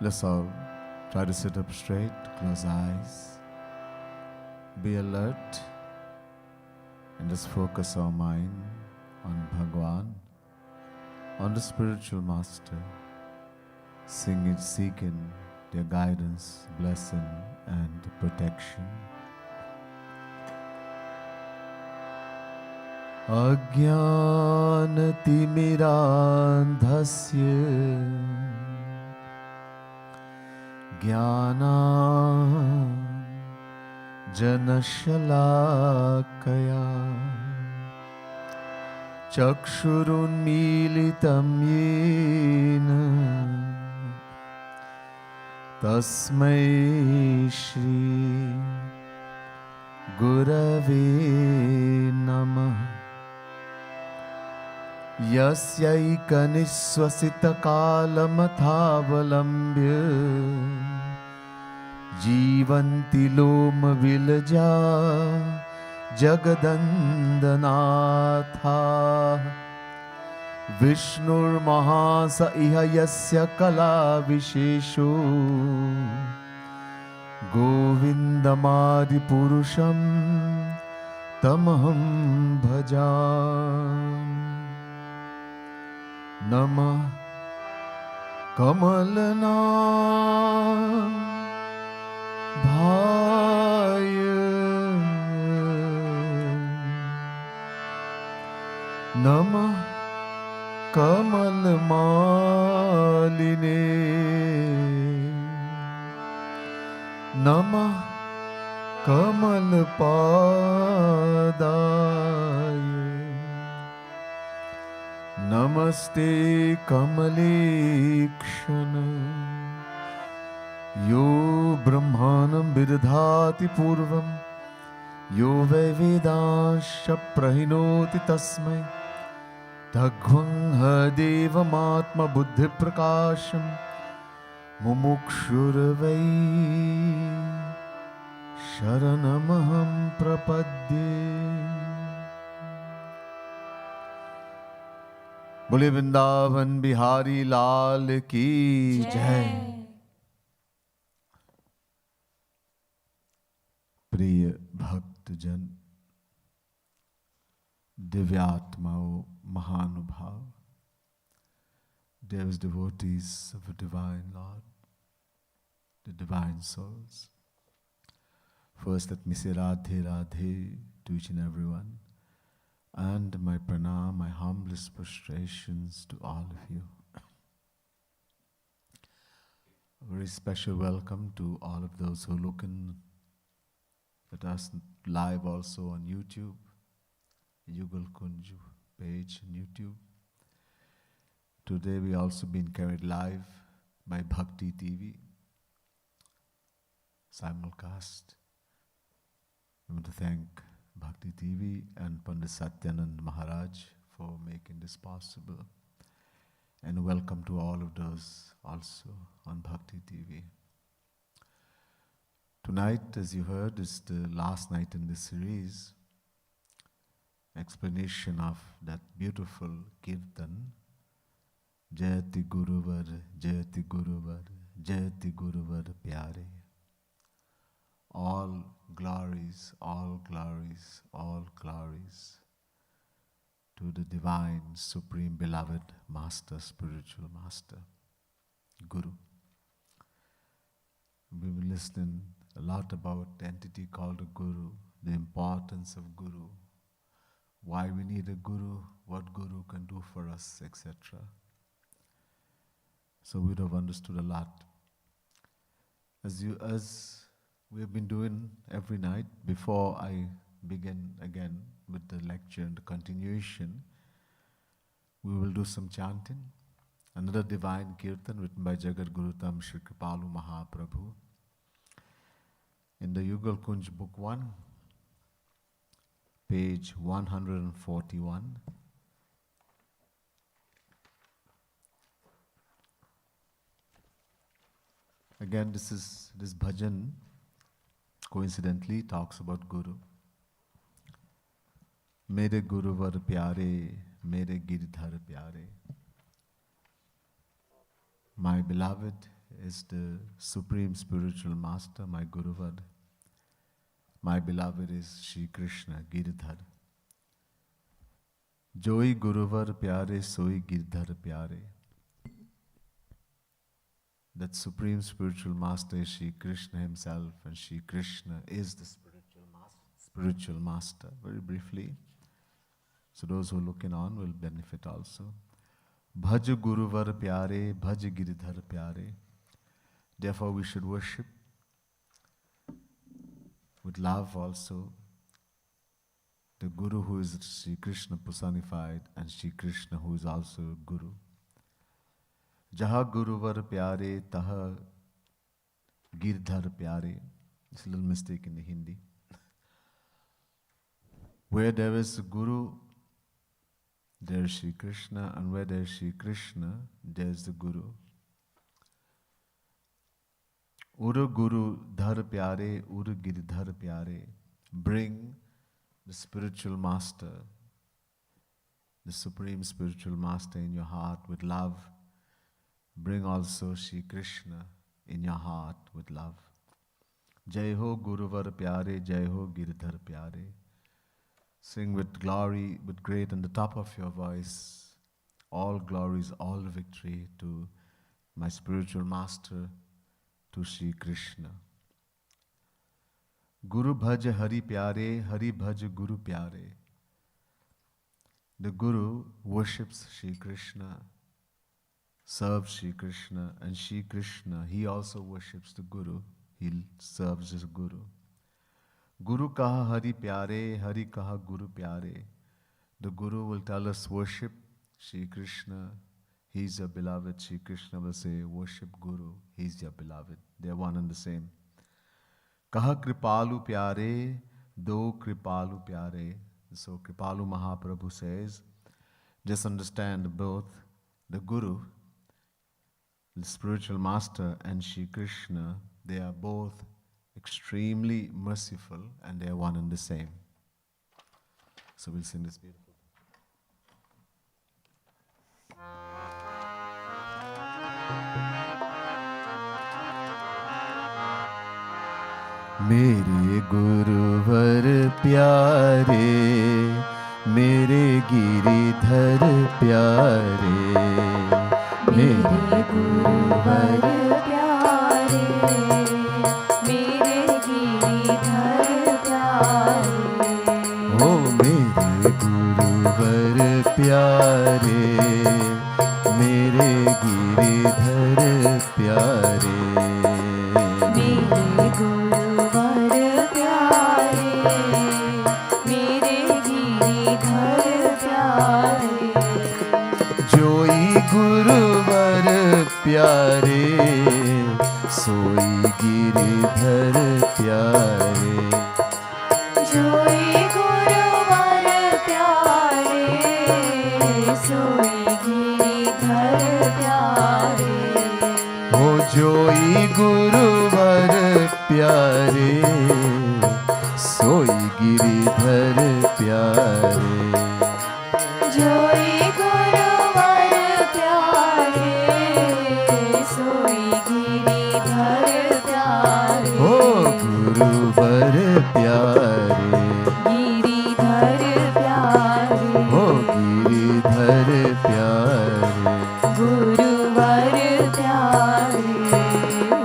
Let's all try to sit up straight, close eyes, be alert, and just focus our mind on Bhagwan, on the spiritual master, seeking their guidance, blessing, and protection. Ajnanatimirandhasya Janashalakaya Chakshurunmilitam yena Tasmai Shri Gurave Namah Yasyaikanishwasitakalamathavalambya Jivanti loma vilaja Jagadandanatha Vishnur mahasa iha yasya kala vishesho Govindamadi purusham tamaham bhajam Namah Kamalana Bhaya Namah Kamal Maline Namah Kamal Padaya Namaste Kamalekshana Yo Brahmanam Virdhati Purvam Yo Vevedasya Prahinoti Tasmai Tagvang Hadevamatma Buddhi Prakasham Mumukshurvai Sharanamaham Prapadye बोले वृंदावन बिहारी लाल की जय। प्रिय भक्तजन, दिव्यात्माओं, महानुभाव, dearest devotees of the divine Lord, the divine souls. First, let me say Radhe Radhe to each and everyone. And my pranam, my humblest prostrations to all of you. A very special welcome to all of those who look in at us live also on YouTube, Yugal Kunj page on YouTube. Today we also been carried live by Bhakti TV, simulcast. I want to thank Bhakti TV and Pandit Satyanand Maharaj for making this possible. And welcome to all of those also on Bhakti TV. Tonight, as you heard, is the last night in this series. Explanation of that beautiful Kirtan. Jayati Guruvar, Jayati Guruvar, Jayati Guruvar Pyare. All glories, all glories, all glories to the divine, supreme, beloved Master, spiritual Master, Guru. We've been listening a lot about the entity called a Guru, the importance of Guru, why we need a Guru, what Guru can do for us, etc. So we'd have understood a lot. As we have been doing every night, before I begin again with the lecture and the continuation, we will do some chanting. Another divine Kirtan written by Jagat Guru Tam Shri Kripalu Mahaprabhu. In the Yugal Kunj Book 1, page 141. Again, this bhajan coincidentally talks about Guru. Mere Guruvar Pyare, Mere Giridhar Pyare. My beloved is the Supreme Spiritual Master, my Guruvad. My beloved is Shri Krishna, Giridhar. Joi Guruvar Pyare, Soi Girdhar Pyare. That Supreme Spiritual Master is Shri Krishna himself, and Shri Krishna is the spiritual master. Very briefly, so those who are looking on will benefit also. Bhaj Guruvar Pyare, Bhaj Giridhar Pyare. Therefore we should worship with love also the Guru who is Shri Krishna personified, and Shri Krishna who is also Guru. Jaha Guruvar Pyare, Taha Girdhar Pyare. It's a little mistake in the Hindi. Where there is a Guru, there is Shri Krishna, and where there is Shri Krishna, there is the Guru. Ur Guru Dhar Pyare, Ur Girdhar Pyare. Bring the spiritual master, the Supreme Spiritual Master in your heart with love. Bring also Shri Krishna in your heart with love. Jai Ho Guruvar Pyare, Jai Ho Girdhar Pyare. Sing with glory, with great on the top of your voice. All glories, all victory to my spiritual master, to Shri Krishna. Guru Bhaj Hari Pyare, Hari Bhaj Guru Pyare. The Guru worships Shri Krishna, serves Shri Krishna, and Shri Krishna, he also worships the Guru. He serves his Guru. Guru Kaha Hari Pyare, Hari Kaha Guru Pyare. The Guru will tell us worship Shri Krishna. He's your beloved. Shri Krishna will say worship Guru. He's your beloved. They are one and the same. Kaha Kripalu Pyare, Do Kripalu Pyare. So Kripalu Mahaprabhu says, just understand both the Guru, the spiritual master, and Shri Krishna, they are both extremely merciful, and they are one and the same. So we'll sing this beautiful. मेरे गुरुवर प्यारे, मेरे गिरिधर प्यारे, मेरे गुरुवर प्यारे, मेरे गिरिधर प्यारे, ओ मेरे गुरुवर प्यारे, मेरे गिरिधर प्यारे, मेरे गुरुवर प्यारे, मेरे गिरिधर प्यारे, जोई गुरुवर प्यारे, सोई गिरिधर प्यारे, जोई गुरुवर प्यारे, सोई गिरिधर प्यारे, ओ जोई गुरुवर प्यारे, सोई गिरिधर प्यारे, जोई गुरुवर प्यारे, सोई गिरिधर प्यारे, ओ गुरुवर प्यारे, गिरिधर प्यारे, ओ गिरिधर प्यारे, गुरुवर प्यारे,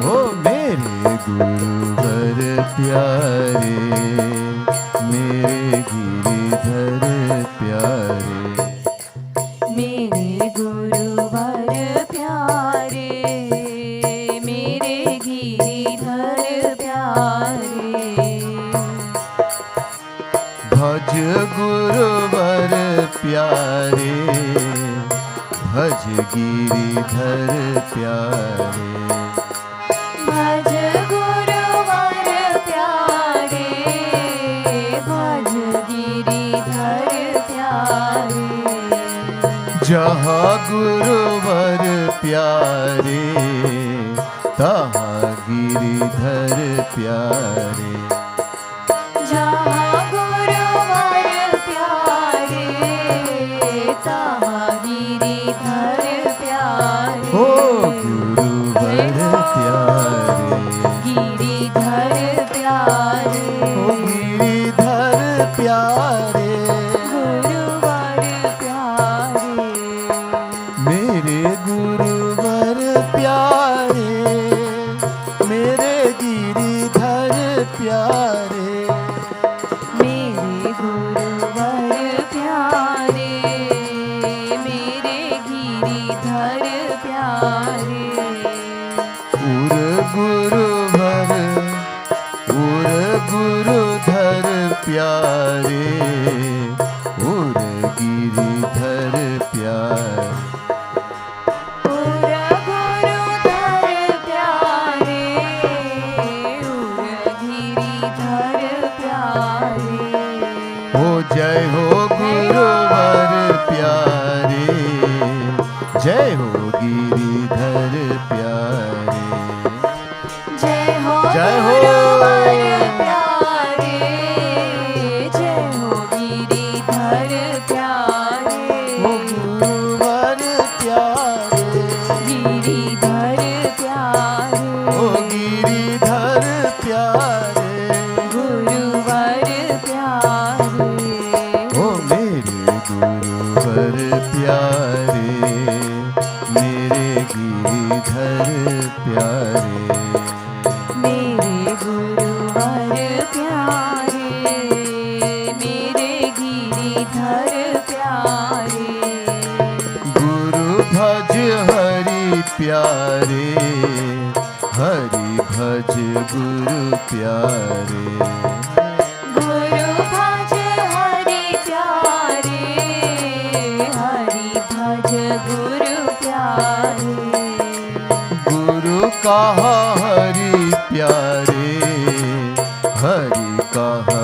ओ मेरे गुरुवर प्यारे, मेरे गिरिधर प्यारे, मेरे गुरुवर प्यारे, मेरे गिरिधर प्यारे, भज गुरुवर प्यारे, भज गिरिधर प्यारे, भज गुरुवर प्यारे, भज गिरिधर प्यारे, जहाँ गुरुवर प्यारे, तहाँ गिरिधर प्यारे, जहाँ गुरुवर प्यारे, तहाँ गिरिधर प्यारे, ओ गुरुवर प्यारे, मेरे गिरिधर प्यारे, मेरे गुरुवर प्यारे, मेरे गिरिधर प्यारे। उर गुरुवर, उर गुरुधर प्यारे, उर गिरिधर प्यारे। उर गुरुधर प्यारे, उर गिरिधर प्यारे। हो जय हो गुरुवर प्यारे, जय हो गिरिधर प्यारे। जय हो गुरुवर प्यारे, जय हो गिरिधर प्यारे। हो गुरुवर प्यारे, गिरिधर प्यारे, हो गिरिधर प्यारे। गुरुवर प्यारे। हो मेरे गुरुवर प्यारे, मेरे गिरिधर प्यारे। मेरे गुरुवर प्यारे, मेरे गिरिधर प्यारे। गुरु भज हरि प्यारे, हरि भज गुरु प्यारे। गुरु भज हरि प्यारे, हरि भज गुरु प्यारे। गुरु कहा हरि प्यारे, हरि कहा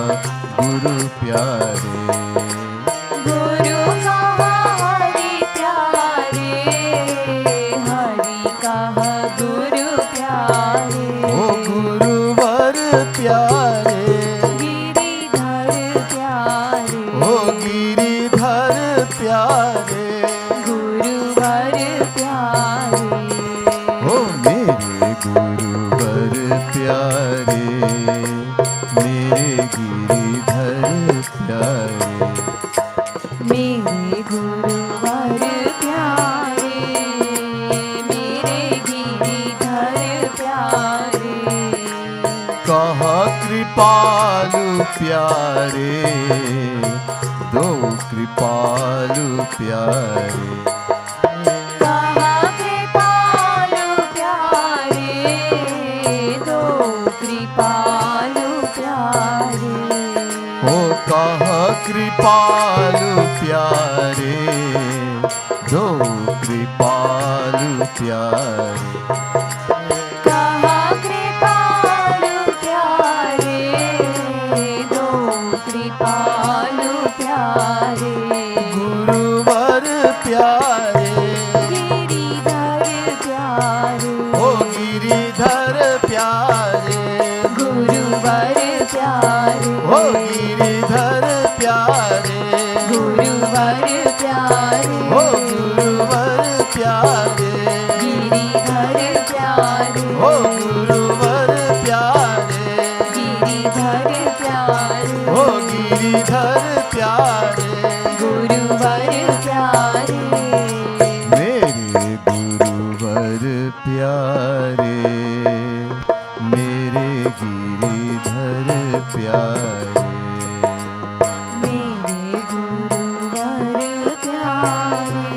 गुरु प्यारे। गुरु कहा हरि प्यारे, हरि कहा गुरु प्यारे। ओ गुरुवर प्यारे, गिरिधर प्यारे, ओ गिरिधर प्यारे। गुरुवर प्यारे। ओ मेरे गुरुवर प्यारे, मेरे गिरिधर प्यारे। मेरे गुरुवर प्यारे, मेरे गिरिधर प्यारे। कहा कृपालु प्यारे, दो कृपालु प्यारे। कहा कृपालु प्यारे, दो कृपालु प्यारे। ओ कहा कृपालु प्यारे, दो कृपालु प्यारे। कहा कृपालु प्यारे, दो कृपालु प्यारे। गुरुवर प्यारे, गिरिधर प्यारे, ओ गिरिधर प्यारे। गुरुवर प्यारे, ओ गिरिधर प्यारे, गुरुवर प्यारे। ओ गुरुवर प्यारे, गिरिधर प्यारे, ओ गुरुवर प्यारे, गिरिधर प्यारे। ओ गिरिधर प्यारे। गुरुवर प्यारे, मेरे गुरुवर प्यारे, मेरे गिरिधर प्यारे। मेरे गुरुवर प्यारे,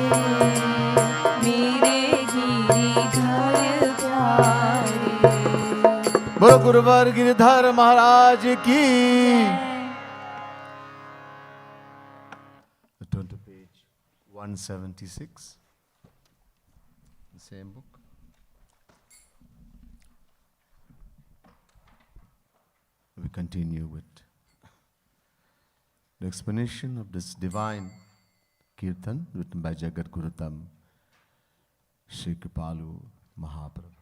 मेरे गिरिधर प्यारे। बोलो गुरुवर गिरिधर महाराज की। Turn to page 176, the same book. We continue with the explanation of this divine kirtan written by Jagat Gurutam Shri Kripalu Mahaprabhu.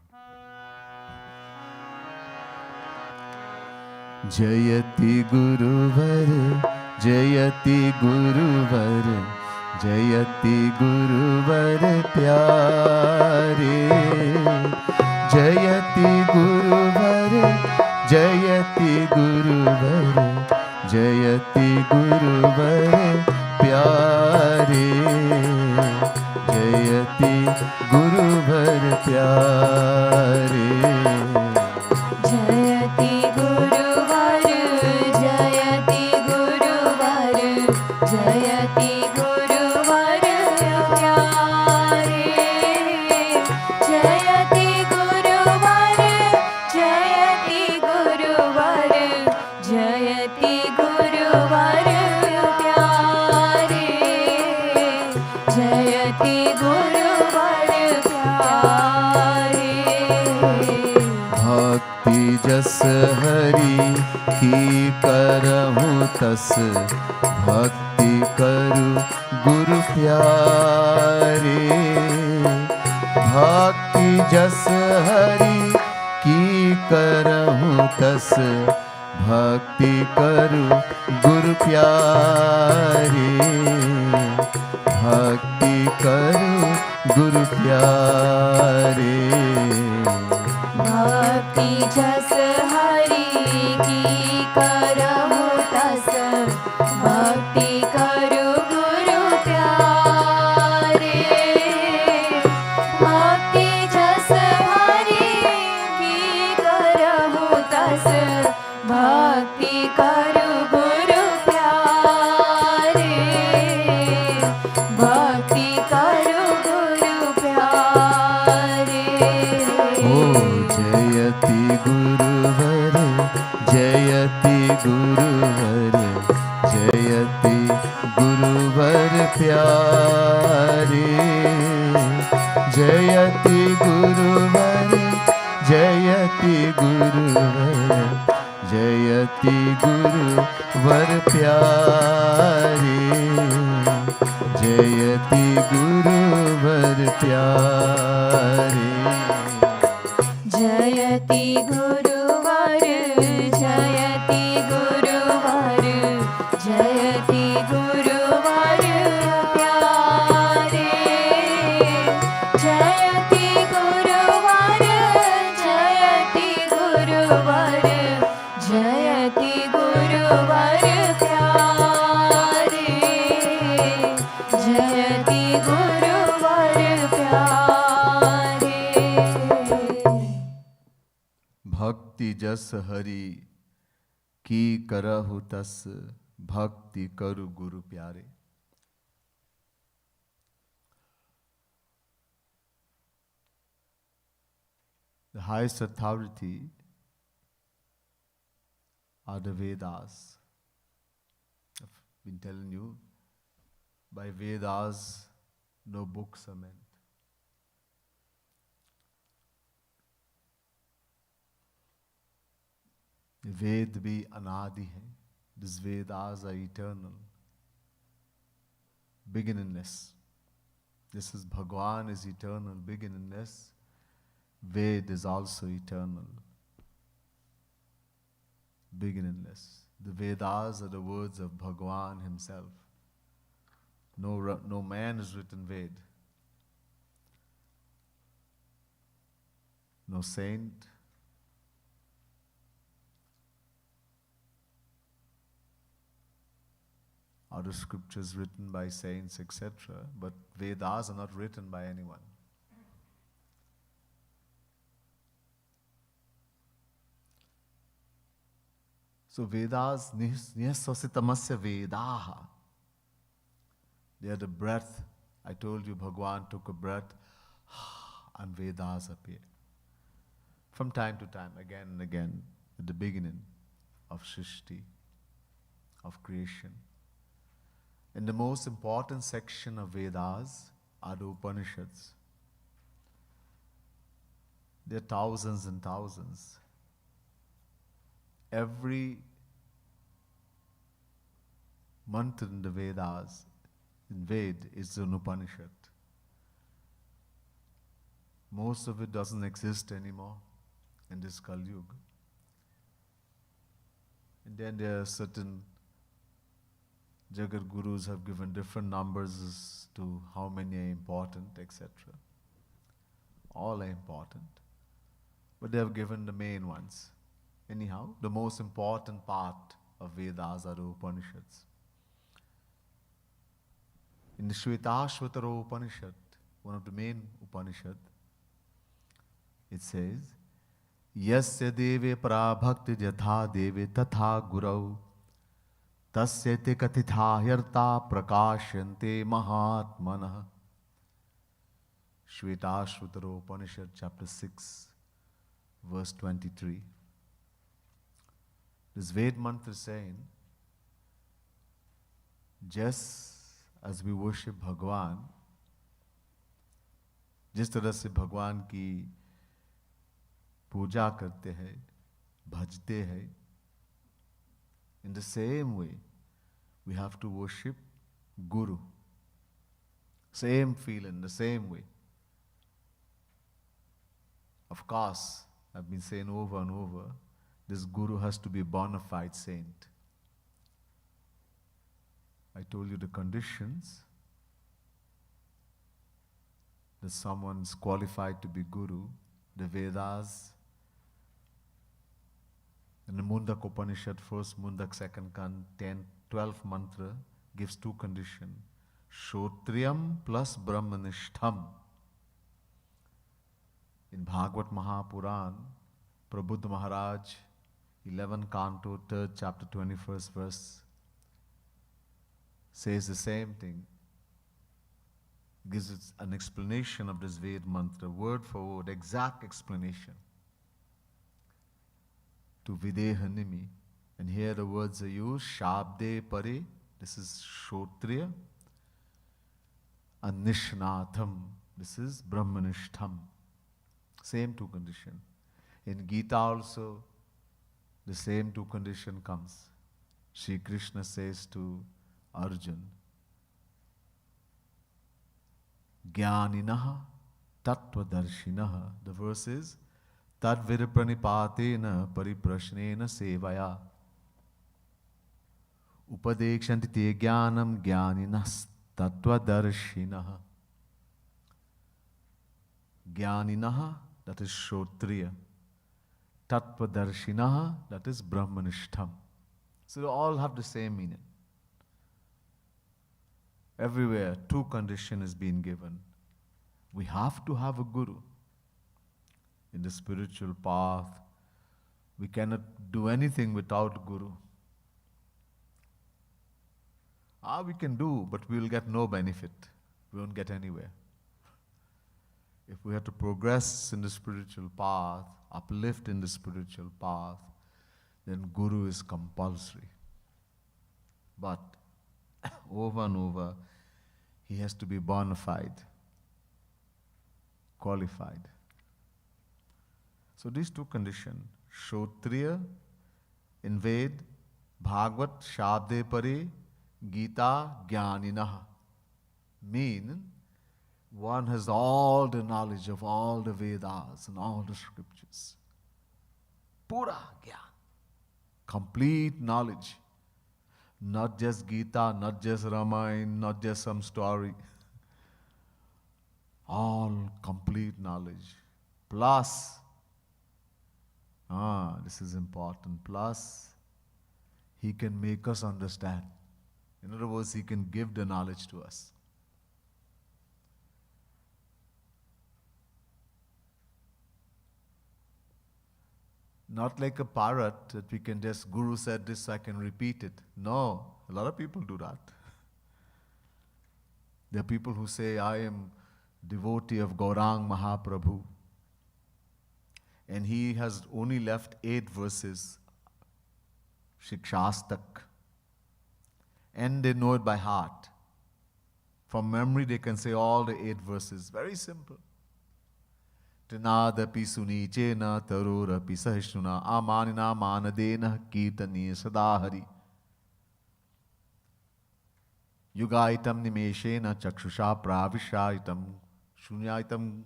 जयति गुरुवर, जयति गुरुवर, जयति गुरुवर प्यारे। जयति गुरुवर, जयति गुरुवर, जयति गुरुवर प्यारे। जयति जयति गुरुवर प्यारे। जयति गुरुवर जयति गुरुवर जयति गुरुवर प्यारे। जयति गुरुवर जयति गुरुवर जयति गुरुवर प्यारे। जयति गुरुवर प्यारे। भक्ति जस हरि की करहूँ तस, भक्ति करू गुरु प्यारे। भक्ति जस हरि की करहूँ तस, भक्ति करू गुरु प्यारे। भक्ति करू गुरु प्यारे। भक्ति जस हरि की करहु तस, भक्ति करु गुरु प्यारे। भक्ति जस हरि की करहु तस, भक्ति करु गुरु प्यारे। भक्ति करु गुरु प्यारे। ओ जयति गुरुवर जयति गुरुवर जयति गुरुवर प्यारे। जयति गुरुवर जयति गुरुवर जयति गुरुवर प्यारे। जयति गुरुवर प्यारे। जयति गुरुवर जयति गुरुवर जयति गुरुवर प्यारे। जयति गुरुवर जयति गुरुवर जयति गुरुवर प्यारे। जयति गुरुवर प्यारे। भक्ति जस हरि की करहु तस, भक्ति करु गुरु प्यारे। The highest authority are the Vedas. I've been telling you, by Vedas, no books are meant. वेद भी अनादि हैं. These Vedas are eternal, beginningless. This is Bhagwan is eternal, beginningless. Ved is also eternal, beginningless. The Vedas are the words of Bhagwan himself. No man has written Ved. No saint, other scriptures written by saints, etc. But Vedas are not written by anyone. So Vedas, Nihasasitamasya Vedaha. They are the breath. I told you Bhagwan took a breath and Vedas appear. From time to time, again and again, at the beginning of Srishti, of creation. And the most important section of Vedas are the Upanishads. There are thousands and thousands. Every mantra in the Vedas, in Ved, is an Upanishad. Most of it doesn't exist anymore in this Kali Yuga. And then there are certain Jagat Gurus have given different numbers as to how many are important, etc. All are important. But they have given the main ones. Anyhow, the most important part of Vedas are the Upanishads. In the Shvetashvatara Upanishad, one of the main Upanishad. It says, Yasya deve prabhakti yatha deve tatha gurau tasya te katitha hyarta prakashyante mahatmanah. Shvetashvatara Upanishad, chapter 6, verse 23. This Ved mantra is saying, just as we worship Bhagwan, जिस तरह से भगवान की पूजा करते हैं, भजते हैं, in the same way we have to worship Guru. Same feeling, the same way. Of course, I've been saying over and over, this Guru has to be a bona fide saint. I told you the conditions that someone's qualified to be Guru. The Vedas and the Mundak Upanishad, first Mundak, second Kand, 10, 12 mantra gives two conditions. Shotriyam plus Brahmanishtham. In Bhagavad Mahapuran, Prabhupada Maharaj, 11 canto, 3rd chapter, 21st verse, says the same thing. Gives it an explanation of this Ved mantra, word for word, exact explanation to Videhanimi. And here the words are used, Shabde Pare, this is Shotriya, and Nishnatham, this is Brahmanishtham. Same two condition. In Gita also, the same two condition comes. Shri Krishna says to Arjun, Jnaninaha Tattvadarshinaha. The verse is Tad Virapranipatena Pariprashnena Sevaya Upadekshanti Te Jnanam Jnaninas Tattvadarshinaha. Jnaninaha, that is Shotriya. Tattvadarshinaha, that is Brahmanishtham. So they all have the same meaning. Everywhere, two conditions is being given. We have to have a Guru. In the spiritual path, we cannot do anything without Guru. We can do, but we will get no benefit. We won't get anywhere. If we have to progress in the spiritual path, uplift in the spiritual path, then Guru is compulsory. But over and over, he has to be bona fide, qualified. So these two conditions, Shotriya in Ved, Bhagavad, Shabde Pare, Gita, Jnaninaha, mean one has all the knowledge of all the Vedas and all the scriptures. Pura Gyan, complete knowledge. Not just Gita, not just Ramayana, not just some story. All complete knowledge. Plus, this is important, plus he can make us understand. In other words, he can give the knowledge to us. Not like a parrot that we can just, Guru said this, I can repeat it. No, a lot of people do that. There are people who say, I am devotee of Gaurang Mahaprabhu. And he has only left 8 verses, Shikshastak. And they know it by heart. From memory they can say all the 8 verses. Very simple. Trinadapi sunichena tarurapi sahishnuna amanina manadena kirtaniya sadahari yugaitam nimeshena chakshusha pravishaitam shunyaitam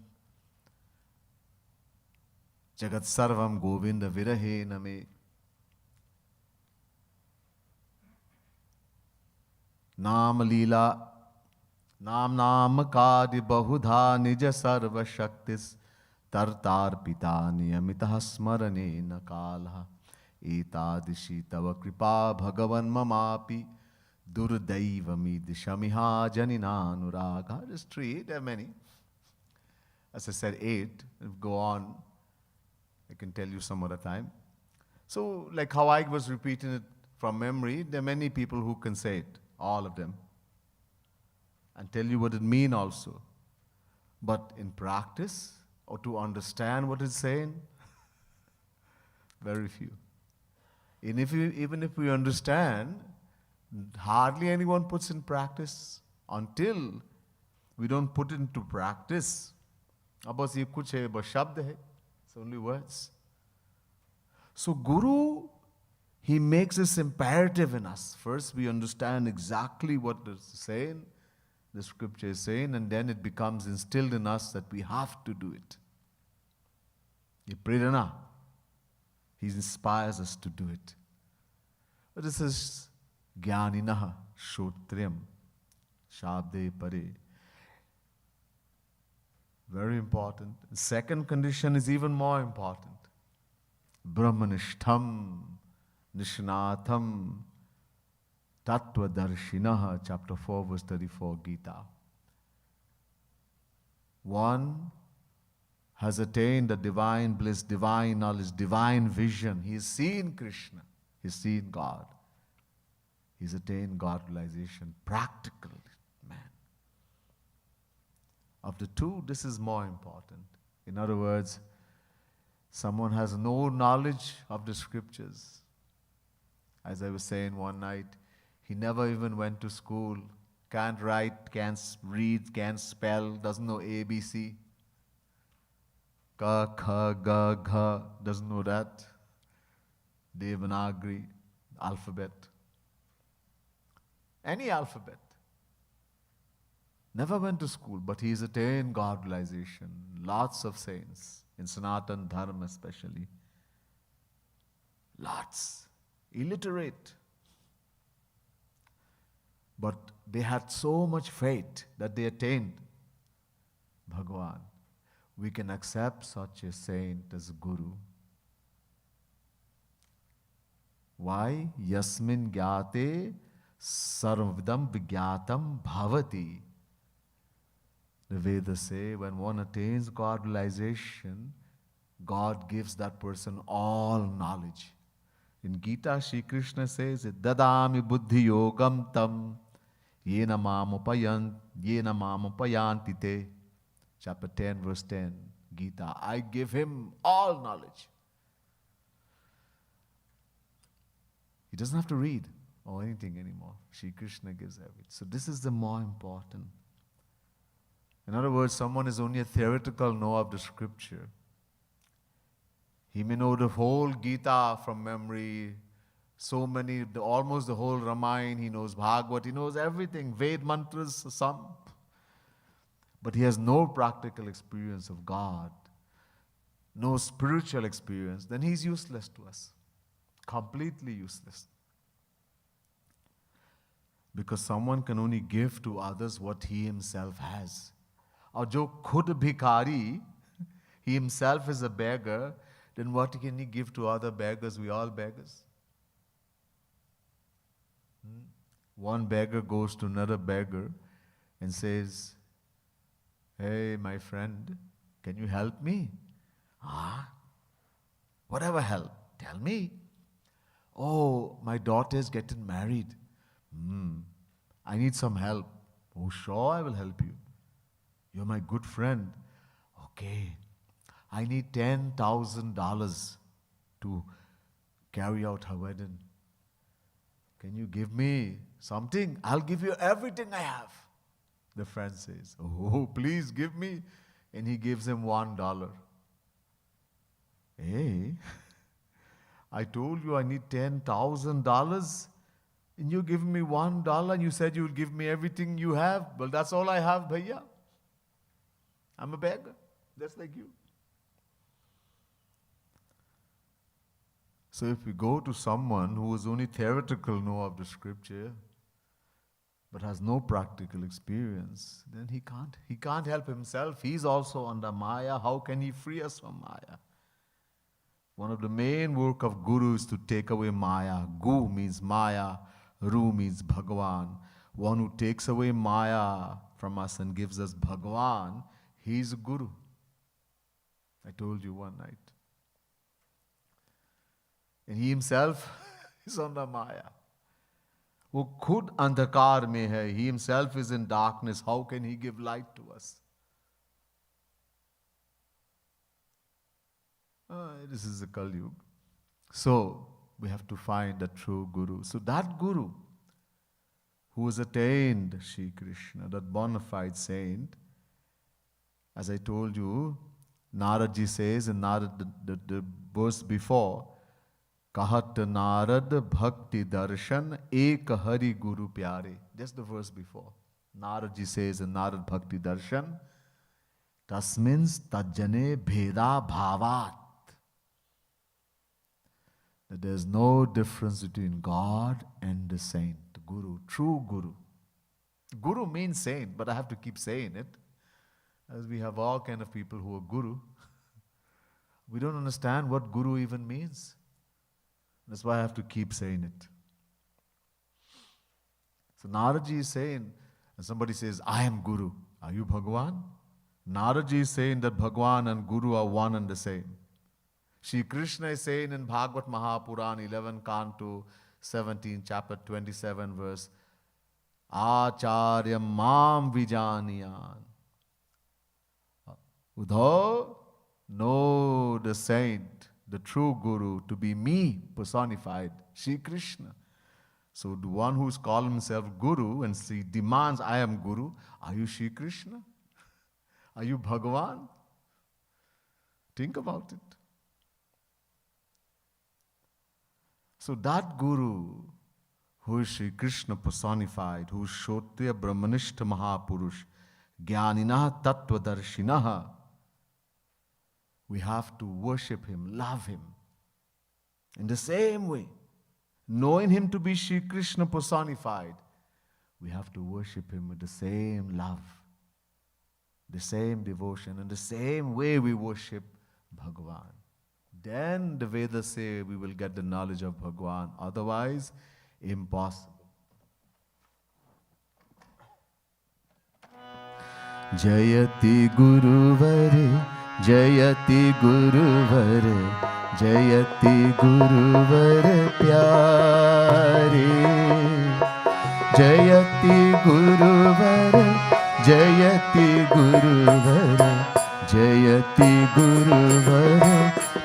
jagat sarvam govinda virahena me Nam Leela Nam Nam Kadi Bahudha Nija Sarva Shaktis Tartar Pita Niyamitaha Smarane Nakala Etadishi Tava Kripa Bhagavan Mamapi Durdaivami Dishamiha Janina Nuraga. Just 3, there are many. As I said, 8. If go on, I can tell you some other time. So, like how I was repeating it from memory, there are many people who can say it, all of them, and tell you what it means also. But in practice, or to understand what it's saying, very few. And even if we understand, hardly anyone puts in practice until we don't put it into practice. अब बस ये कुछ है, बस शब्द है. It's only words. So Guru, he makes this imperative in us. First we understand exactly what it's saying, the scripture is saying, and then it becomes instilled in us that we have to do it. Ye prerana. He inspires us to do it. But this is Jnaninaha Shrotriyam Shabde Pare. Very important. The second condition is even more important. Brahmanishtham Nishnatham Tattva Darshinaha, chapter 4, verse 34, Gita. One has attained the divine bliss, divine knowledge, divine vision. He has seen Krishna. He's seen God. He's attained God realization, practical man. Of the two, this is more important. In other words, someone has no knowledge of the scriptures. As I was saying one night, he never even went to school, can't write, can't read, can't spell, doesn't know ABC. Ka, kha, ga, gha, doesn't know that. Devanagari, alphabet. Any alphabet. Never went to school, but he's attained God realization. Lots of saints, in Sanatan Dharma especially. Lots. Illiterate. But they had so much faith that they attained Bhagavan. We can accept such a saint as Guru. Why? Yasmin gyate sarvadam vigyatam bhavati. The Vedas say when one attains God realization, God gives that person all knowledge. In Gita, Shri Krishna says, Dadami buddhi yogam tam yena mamupayanti te. Chapter 10, verse 10, Gita. I give him all knowledge. He doesn't have to read or anything anymore. Shri Krishna gives everything. So this is the more important. In other words, someone is only a theoretical know of the scripture. He may know the whole Gita from memory, so many, almost the whole Ramayana, he knows Bhagavad, he knows everything, Ved mantras, some. But he has no practical experience of God, no spiritual experience, then he's useless to us. Completely useless. Because someone can only give to others what he himself has. Or jo khud bhikari, he himself is a beggar, then what can he give to other beggars? We all beggars. One beggar goes to another beggar and says, hey, my friend, can you help me? Whatever help, tell me. Oh, my daughter is getting married. I need some help. Oh, sure, I will help you. You're my good friend. Okay, I need $10,000 to carry out her wedding. Can you give me something? I'll give you everything I have. The friend says, oh, please give me. And he gives him $1. Hey, I told you I need $10,000 and you give me $1 and you said you'll give me everything you have. Well, that's all I have, bhaiya. I'm a beggar, just like you. So if we go to someone who is only theoretical know of the scripture, but has no practical experience, then he can't help himself. He's also under Maya. How can he free us from Maya? One of the main work of Guru is to take away Maya. Gu means Maya, Ru means Bhagavan. One who takes away Maya from us and gives us Bhagavan, he is Guru. I told you one night. And he himself is on the Maya. वो खुद अंधकार में है. He himself is in darkness. How can he give light to us? This is the Kali Yuga. So we have to find a true Guru. So that Guru who has attained Shri Krishna, that bona fide saint, as I told you, Narad ji says in Narad, the verse before, Kahat Narad Bhakti Darshan Ek Hari Guru Pyare. Just the verse before. Narad ji says in Narad Bhakti Darshan, Tasmins Tajjane Bheda Bhavat. That there is no difference between God and the saint, the Guru, true Guru. Guru means saint, but I have to keep saying it, as we have all kind of people who are Guru. We don't understand what Guru even means. That's why I have to keep saying it. So Naraji is saying, and somebody says, I am Guru. Are you Bhagwan? Naraji is saying that Bhagwan and Guru are one and the same. Shri Krishna is saying in Bhagavad Mahapuran 11 Canto 17 chapter 27 verse Acharya Mam Vijaniyan. Udho, know the saint, the true Guru to be me personified, Shri Krishna. So the one who's called himself Guru and he demands, I am Guru, are you Shri Krishna? Are you Bhagavan? Think about it. So that Guru, who is Shri Krishna personified, who is Shotya Brahmanishta Mahapurush, Jnaninaha Tattvadarshinaha, we have to worship him, love him. In the same way, knowing him to be Shri Krishna personified, we have to worship him with the same love, the same devotion, and the same way we worship Bhagavan. Then the Vedas say we will get the knowledge of Bhagavan. Otherwise, impossible. Jayati Guruvar, Jayati Guruvar, Jayati Guruvar Pyare. Jayati Guruvar, Jayati Guruvar, Jayati Guruvar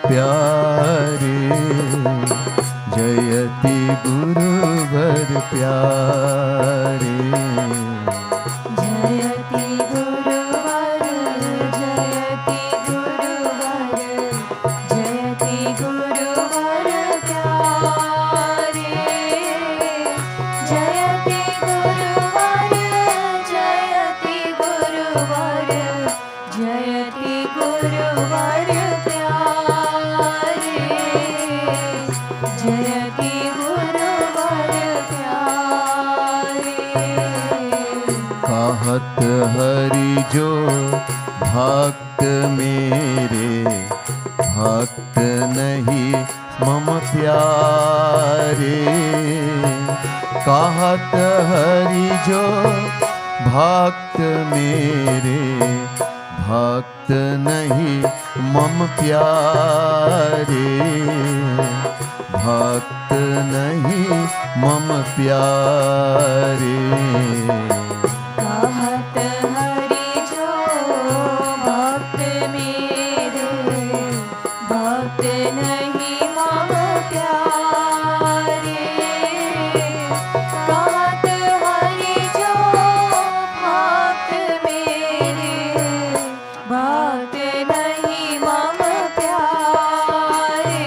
Pyare. Jayati Guruvar Pyare. Jayati Guruvar, Jayati Guruvar, Jayati Guruvar Pyare. Jayati Guruvar, Jayati Guruvar, Jayati Guruvar Pyare. Jayati Guruvar Pyare. कहत हरि जो भक्त मेरे, भक्त नहीं मम प्यारे. कहत हरि जो भक्त मेरे, भक्त नहीं मम प्यारे. भक्त नहीं मम प्यारे. कहत हरि जो भक्त मेरे, भक्त नहीं मम प्यारे. कहत हरि जो भक्त मेरे, भक्त नहीं मम प्यारे.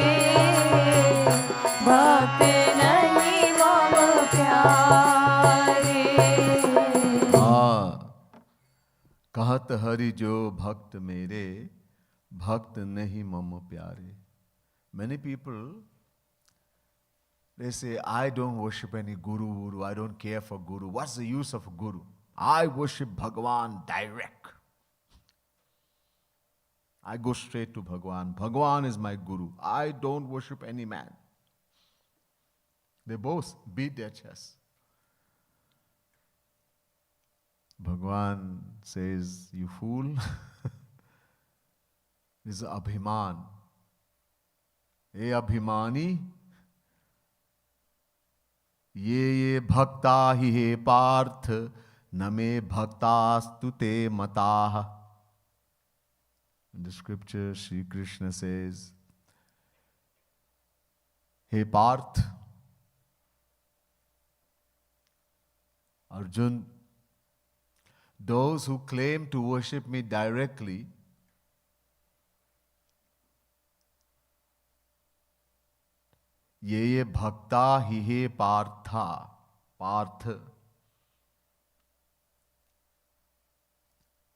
भक्त नहीं मम प्यारे. कहत हरि जो भक्त मेरे, भक्त नहीं मम प्यारे. Many people, they say, I don't worship any guru, I don't care for guru. What's the use of a guru? I worship Bhagavan direct. I go straight to Bhagavan. Bhagavan is my guru. I don't worship any man. They both beat their chest. Bhagavan says, you fool. is Abhiman. Hey Abhimani, ye bhakta hi he parth, name bhaktastu te mataha. In the scripture, Sri Krishna says, Hey Parth, Arjun, those who claim to worship me directly ye bhakta hi he partha, Parth,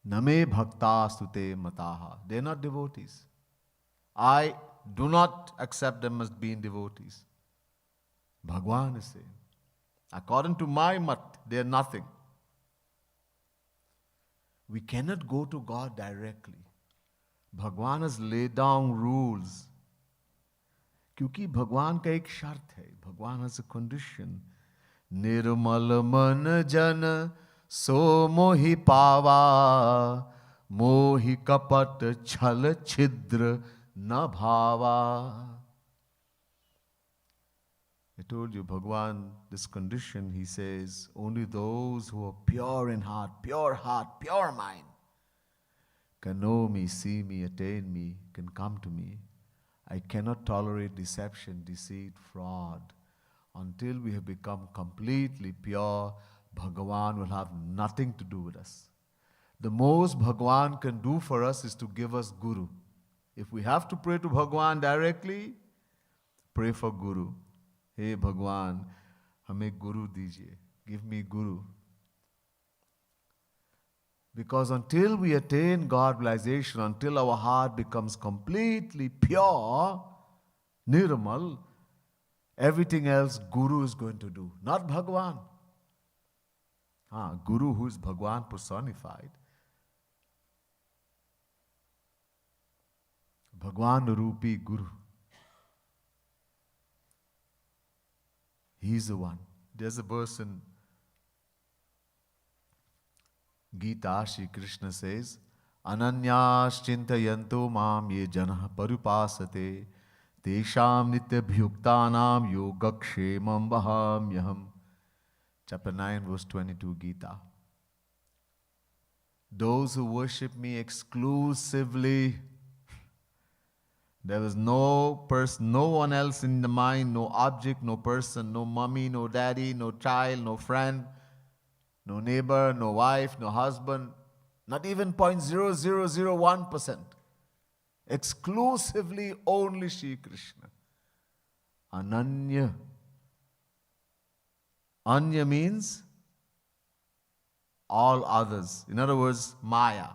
name bhaktastu te mataha. They are not devotees. I do not accept them as being devotees. Bhagwan is saying, according to my mat, they are nothing. We cannot go to God directly. Bhagwan has laid down rules. क्योंकि भगवान का एक शर्त है, भगवान has a condition. निर्मल मन जन सो मोहि पावा, मोहि कपट छल छिद्र न भावा. I told you, Bhagwan, this condition, he says, only those who are pure in heart, pure mind, can know me, see me, attain me, can come to me. I cannot tolerate deception, deceit, fraud. Until we have become completely pure, Bhagavan will have nothing to do with us. The most Bhagavan can do for us is to give us Guru. If we have to pray to Bhagavan directly, pray for Guru. Hey Bhagavan, hame Guru dijiye. Give me Guru. Because until we attain God realization, until our heart becomes completely pure, nirmal, everything else Guru is going to do, not Bhagwan. Guru, who is Bhagwan personified. Bhagwan Rupi Guru. He's the one. There's a verse in Gita, Shri Krishna says, Ananyas chintayanto mam ye janah parupasate tesham nitya bhyuktanam yogakshemam vahamyaham. Chapter 9, verse 22, Gita. Those who worship me exclusively, there is no person, no one else in the mind, no object, no person, no mommy, no daddy, no child, no friend, no neighbor, no wife, no husband, not even 0.0001%. Exclusively only Shri Krishna. Ananya. Anya means all others. In other words, Maya.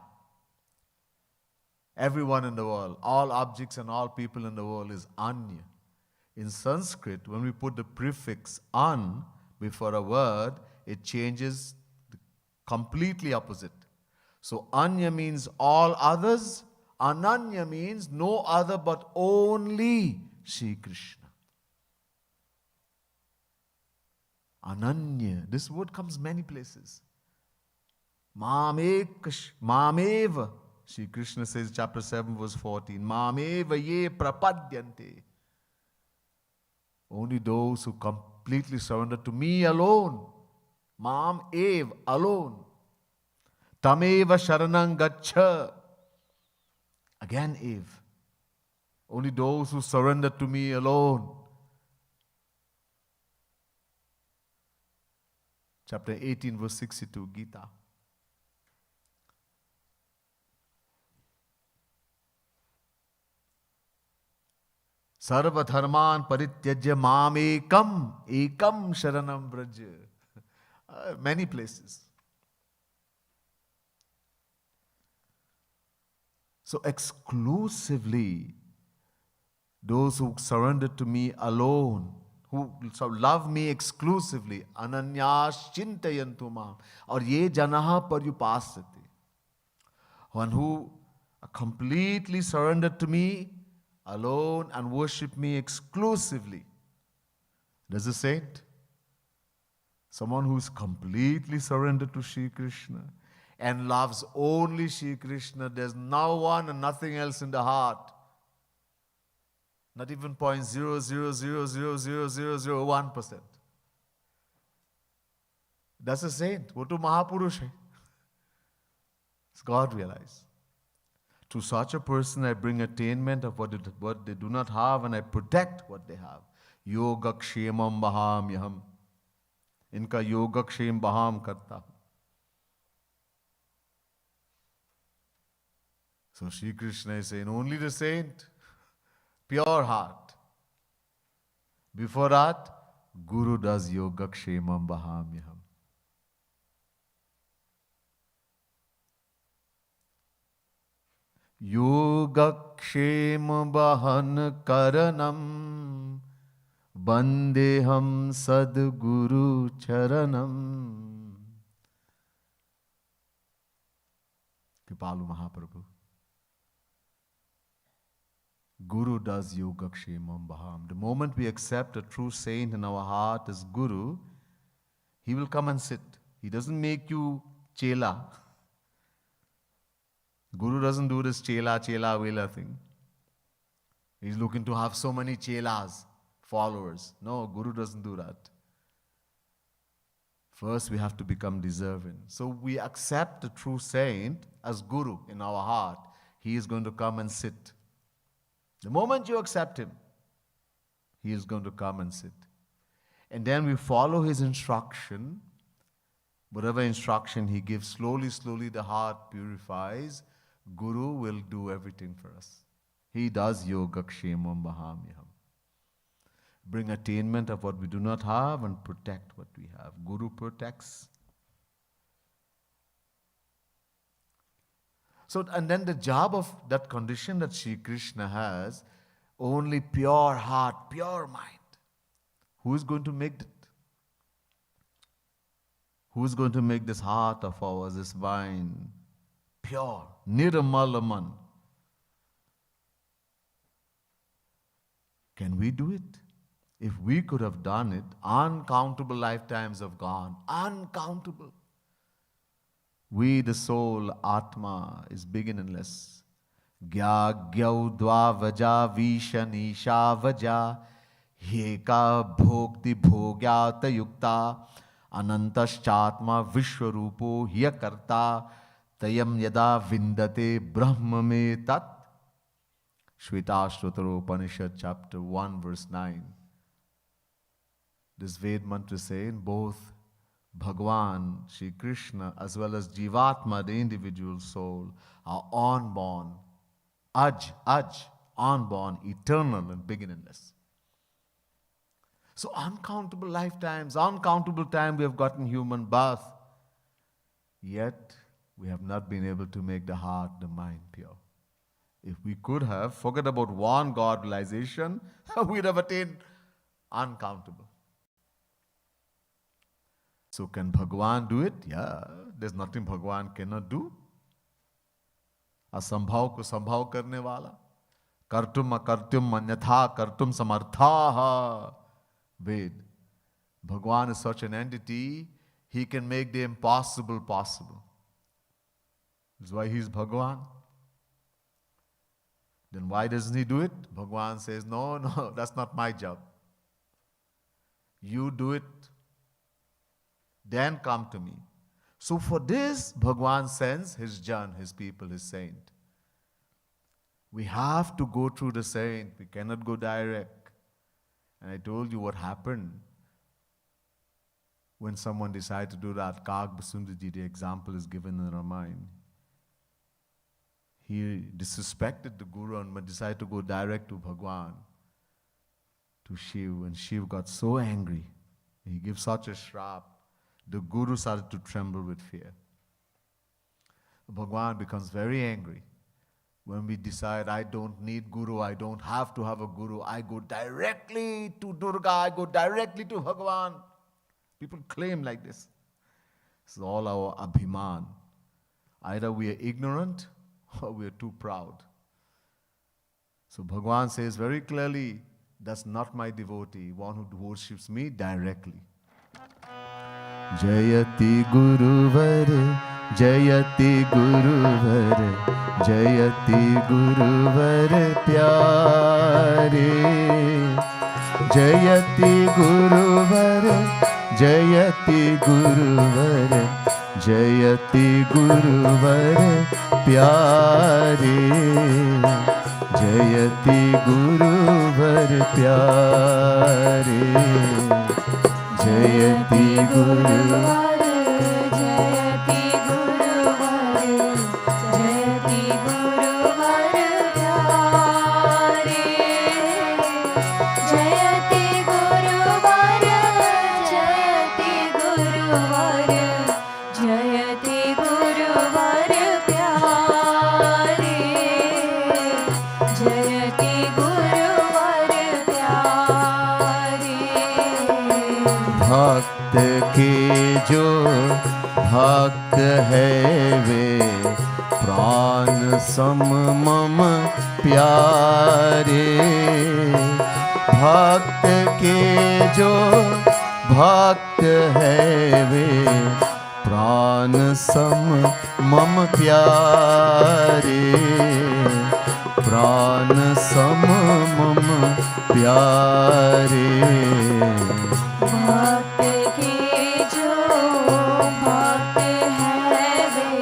Everyone in the world, all objects and all people in the world is Anya. In Sanskrit, when we put the prefix an before a word, it changes completely opposite. So Anya means all others. Ananya means no other but only Shri Krishna. Ananya. This word comes many places. Mameva. Shri Krishna says, chapter 7, verse 14, Mameva ye prapadyante. Only those who completely surrender to me alone. Mam ev, alone. Tameva sharanang gaccha. Again ev. Only those who surrender to me alone. Chapter 18, verse 62, Gita. Sarva dharman parityajya mam ekam sharanam vraja. Many places. So exclusively, those who surrender to me alone, who love me exclusively, ananyas chintayantu mam, or ye janaha paryupasate. One who completely surrendered to me alone and worship me exclusively. There's a saint, someone who's completely surrendered to Shri Krishna, and loves only Shri Krishna, there's no one and nothing else in the heart. Not even 0.0000001%. That's a saint. वो तो महापुरुष है. It's God realized. To such a person I bring attainment of what they do not have, and I protect what they have. Yogakshemam bahamyaham. इनका योगक्षेम बहाम करता हूं. So Shri Krishna is saying, only the saint, pure heart. Before that, Guru does yogakshemam bahamyaham. योगक्षेम बहन करणम वंदेहम सद्गुरु चरणम. Kripalu Mahaprabhu. Guru does yogakshemam baham. The moment we accept a true saint in our heart as Guru, he will come and sit. He doesn't make you chela. Guru doesn't do this chela vela thing. He's looking to have so many chelas, followers. No, Guru doesn't do that. First, we have to become deserving. So we accept the true saint as Guru in our heart. He is going to come and sit. The moment you accept him, he is going to come and sit. And then we follow his instruction. Whatever instruction he gives, slowly the heart purifies. Guru will do everything for us. He does yogakshemam bahamyaham. Bring attainment of what we do not have and protect what we have. Guru protects. So, and then the job of that condition that Shri Krishna has, only pure heart, pure mind. Who is going to make it? Who is going to make this heart of ours, this mind, pure, nirmalaman? Can we do it? If we could have done it, uncountable lifetimes have gone. Uncountable. We, the soul, Atma, is beginningless. Gya gyau dva vaja vishanisha vaja heka bhokti bhogyata yukta anantaschatma vishwarupo hyakarta tayam yada vindate brahma me tat. Shvetashvatara Upanishad chapter 1 verse 9. This Ved mantra is saying both Bhagwan, Shri Krishna, as well as Jivatma, the individual soul, are unborn, unborn, eternal and beginningless. So uncountable lifetimes, uncountable time we have gotten human birth, yet we have not been able to make the heart, the mind pure. If we could have, forget about one God realization, we'd have attained uncountable. So can Bhagwan do it? Yeah, there's nothing Bhagwan cannot do. असंभव को संभव करने वाला. कर्तुम अकर्तुम अन्यथा कर्तुम समर्थाः. Ved. Bhagwan is such an entity, he can make the impossible possible. That's why he is Bhagwan. Then why doesn't he do it? Bhagwan says, no, that's not my job. You do it, then come to me. So for this, Bhagwan sends his Jan, his people, his saint. We have to go through the saint. We cannot go direct. And I told you what happened when someone decided to do that. Kag Basundaji, the example is given in our mind. He disrespected the Guru and decided to go direct to Bhagwan, to Shiv. And Shiv got so angry. He gives such a shrap. The Guru started to tremble with fear. Bhagwan becomes very angry. When we decide, I don't need Guru, I don't have to have a Guru, I go directly to Durga, I go directly to Bhagwan. People claim like this. This is all our abhiman. Either we are ignorant or we are too proud. So Bhagwan says very clearly, that's not my devotee, one who worships me directly. जयति गुरुवर जयति गुरुवर जयति गुरुवर प्यारे जयति गुरुवर जयति गुरुवर जयति गुरुवर प्यारे जयति गुरुवर प्यारे जयति गुरुवर जयति गुरुवर जयति गुरुवर प्यारे जयति गुरुवर जयति गुरुवर जयति गुरुवर प्यारे जयति गुरुवर प्यारे भक्त के जो भक्त है वे प्राण सम मम प्यारे भक्त के जो भक्त है वे प्राण सम मम प्यारे प्राण सम मम प्यारे भक्त के जो भक्त है वे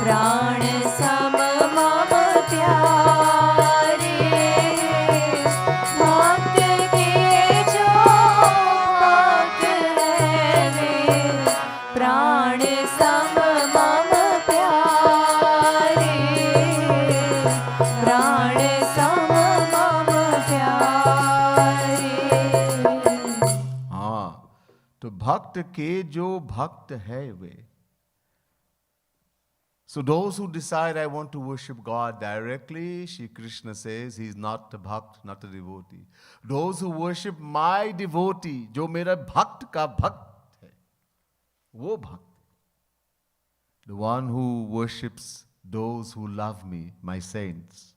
प्राण सम मम प्यारे भक्त के जो भक्त है वे प्राण सम मम प्यारे प्राण सम मम प्यारे हाँ तो भक्त के जो भक्त है वे So those who decide I want to worship God directly, Shri Krishna says he is not a bhakt, not a devotee. Those who worship my devotee, जो मेरा भक्त का भक्त है, वो भक्त. The one who worships those who love me, my saints,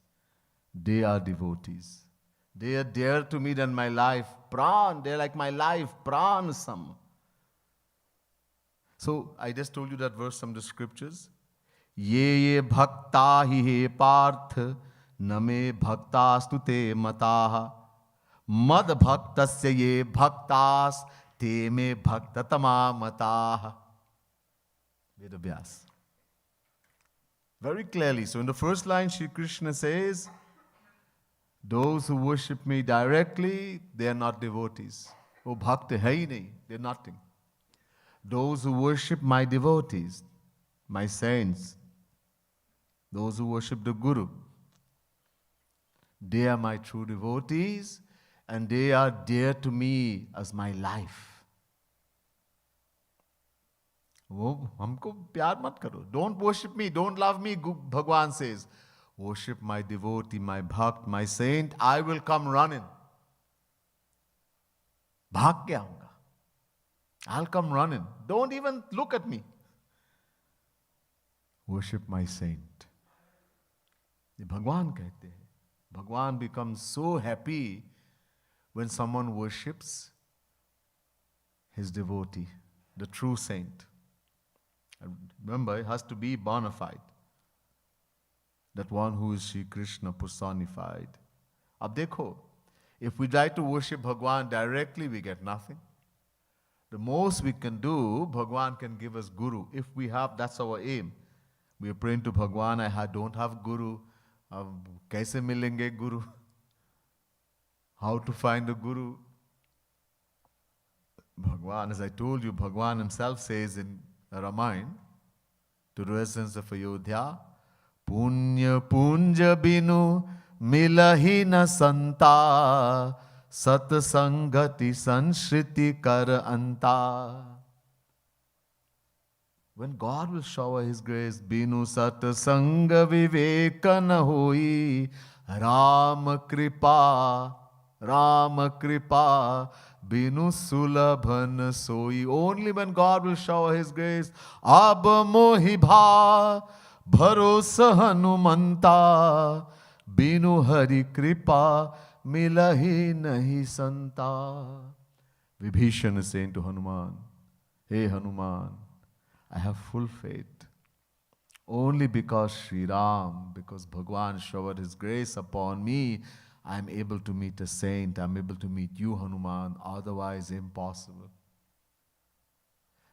they are devotees. They are dear to me than my life. Pran, they're like my life. Pran sam. So I just told you that verse from the scriptures. ये भक्ता ही हे पार्थ न मे भक्तास्तु ते मताः मद भक्तस्य ये भक्तास ते मे भक्ततमा मताः. Vedavyas. Very clearly. So in the first line, Shri Krishna says, those who worship me directly, they are not devotees. Oh, bhakta hai hi nahi, they're nothing. Those who worship my devotees, my saints, those who worship the Guru, they are my true devotees and they are dear to me as my life. वो हमको प्यार मत करो. Don't worship me, don't love me, Bhagwan says. Worship my devotee, my bhakt, my saint, I will come running. भाग के आऊंगा. I'll come running. Don't even look at me. Worship my saint. ये भगवान कहते हैं. Bhagwan becomes so happy when someone worships his devotee, the true saint. Remember, it has to be bona fide. That one who is Shri Krishna personified. Ab dekho, if we try to worship Bhagwan directly, we get nothing. The most we can do, Bhagwan can give us Guru. If we have, that's our aim. We are praying to Bhagwan, don't have Guru. Kaise milenge Guru? How to find a Guru? Bhagwan, as I told you, Bhagwan himself says in Ramayana, to the residents of Ayodhya, Punya punja binu milahi na santa sat sangati sanshriti kar anta. When God will shower His grace, binu sat sanga viveka na hoi, Ram kripa, binu sulabhan soi. Only when God will shower His grace, ab mohi bha, bharosa hanumanta, binu hari kripa, milahi nahi santa. Vibhishan is saying to Hanuman, Hey Hanuman, I have full faith. Only because Sri Ram, because Bhagwan showered his grace upon me, I am able to meet a saint. I am able to meet you, Hanuman. Otherwise, impossible.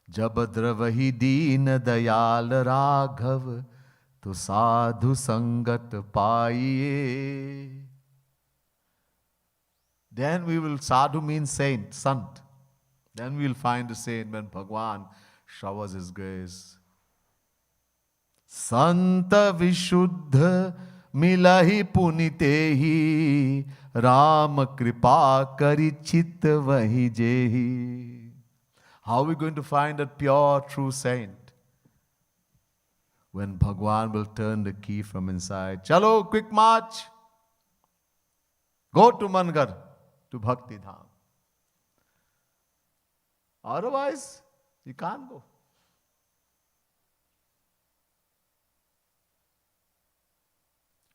जब द्रवहि दीन दयाल राघव तो साधु संगत पाइए. Then we will, sadhu means saint, sant. Then we will find a saint when Bhagwan showers his grace. Sant vishuddha milahi punitehi Ram kripa kari chit vahi jehi. How are we going to find that pure, true saint? When Bhagwan will turn the key from inside. Chalo, quick march. Go to Mangar, to Bhakti Dham. Otherwise, you can't go.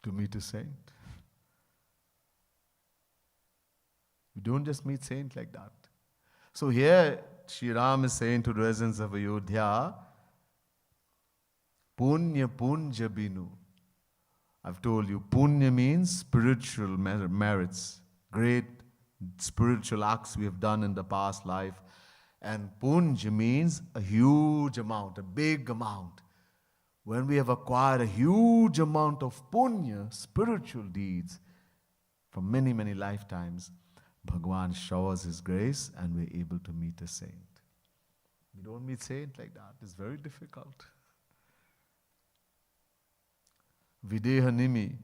To meet a saint. You don't just meet saint like that. So here, Shri Ram is saying to the residents of Ayodhya, Punya Punja Binu. I've told you, Punya means spiritual merits, great spiritual acts we have done in the past life. And Punja means a huge amount, a big amount. When we have acquired a huge amount of Punya, spiritual deeds, from many, many lifetimes, Bhagwan showers his grace and we're able to meet a saint. We don't meet saint like that. It's very difficult. Videha Nimi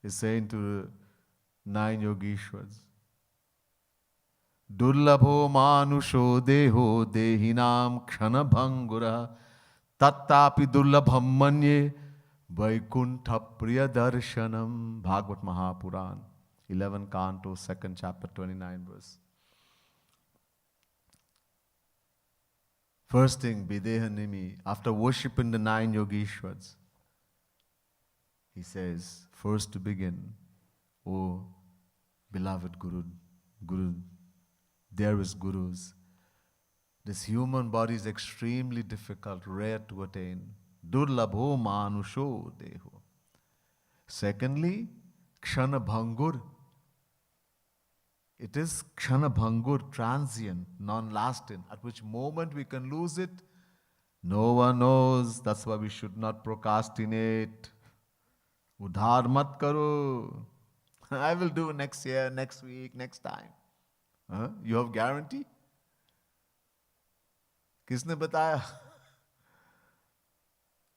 is saying to the 9 Yogeshwars, Durlabho manusho deho dehinam kshana bhangura tattapi durlabham manye vaikuntha priya darshanam. Bhagavad Mahapuran, 11 Canto, 2nd chapter, 29 verse. First thing, Videha Nimi, after worshipping the 9 Yogeshwars, he says, first to begin, oh beloved Guru, dearest Gurus, this human body is extremely difficult, rare to attain. Durlabho manusho deho. Secondly, kshana bhangur. It is kshana bhangur, transient, non-lasting. At which moment we can lose it, no one knows. That's why we should not procrastinate. Udhar mat karo. I will do next year, next week, next time. You have guarantee? Kisne bataya?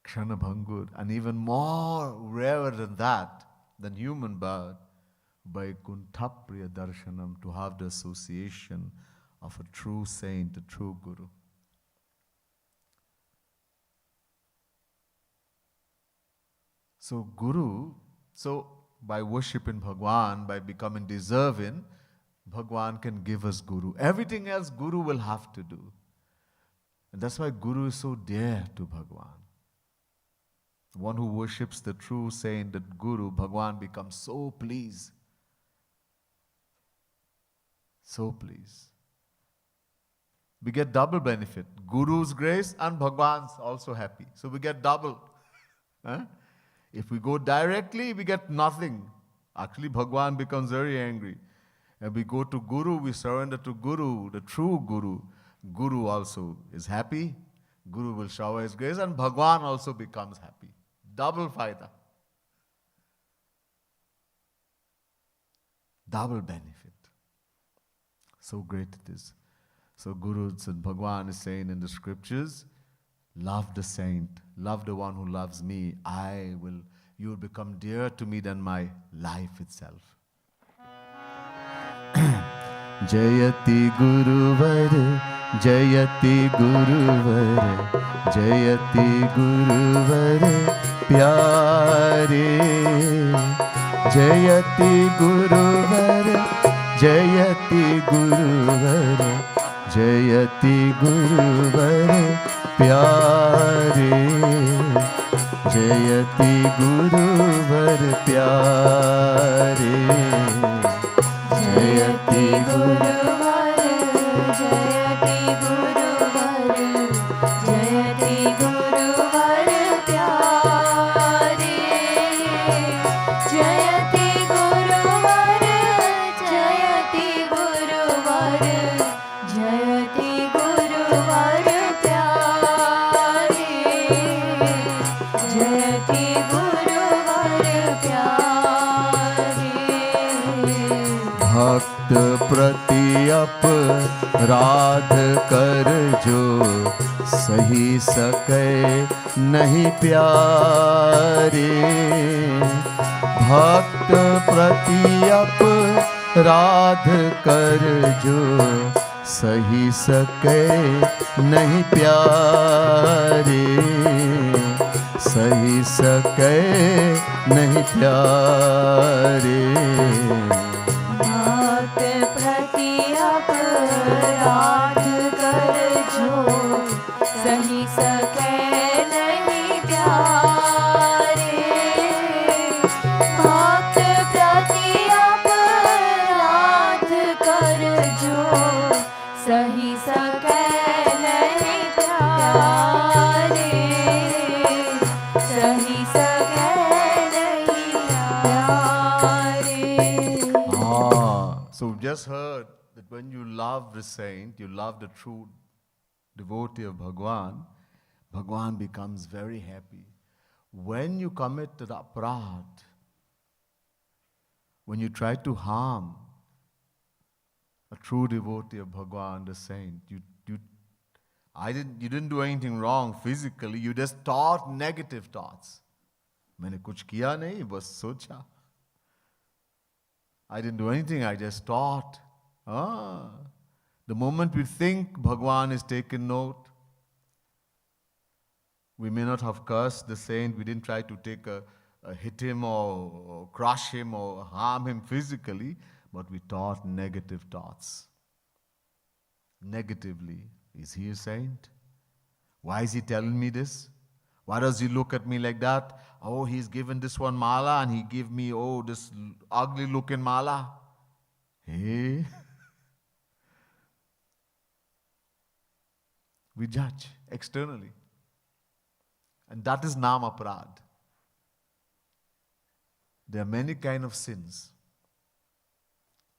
Kshana bhangur. And even more rarer than that, than human birth, Vaikuntha priya darshanam, to have the association of a true saint, a true Guru. So Guru, by worshipping Bhagwan, by becoming deserving, Bhagwan can give us Guru. Everything else Guru will have to do. And that's why Guru is so dear to Bhagwan. One who worships the true saint, the Guru, Bhagwan becomes so pleased. So pleased. We get double benefit. Guru's grace and Bhagwan's also happy. So we get double. If we go directly, we get nothing. Actually, Bhagwan becomes very angry. And we go to Guru, we surrender to Guru, the true Guru. Guru also is happy. Guru will shower his grace and Bhagwan also becomes happy. Double faida. Double benefit. So great it is. So Guru and Bhagwan is saying in the scriptures, love the saint, love the one who loves me. You will become dearer to me than my life itself. Jayati Guruvar, Jayati Guruvar, Jayati Guruvar, Pyare. Jayati Guruvar, Jayati Guruvar, Jayati Guruvar, Pyare. Jayati Guruvar, Pyare. Jayati Guruvar, Jayati Guruvar, भक्त प्रति अपराध कर जो सही सके नहीं प्यारे। भक्त प्रति अपराध कर जो सही सके नहीं प्यारे। सही सके नहीं प्यारे। भक्त प्रति अपराध कर जो सही सके नहीं प्यारे। भक्त प्रति अपराध कर जो सही सके नहीं प्यारे। सही सके नहीं प्यारे। So we've just heard that when you love the saint, you love the true devotee of Bhagwan, Bhagwan becomes very happy. When you commit the aparad, when you try to harm a true devotee of Bhagwan, the saint, you didn't do anything wrong physically, you just thought negative thoughts. मैंने कुछ किया नहीं, बस सोचा. I didn't do anything, I just thought. The moment we think Bhagwan is taken note, we may not have cursed the saint, we didn't try to hit him or crush him or harm him physically, but we thought negative thoughts. Negatively. Is he a saint? Why is he telling me this? Why does he look at me like that? Oh, he's given this one mala and he gave me, this ugly looking mala. Hey. We judge externally. And that is Nam Aparad. There are many kind of sins.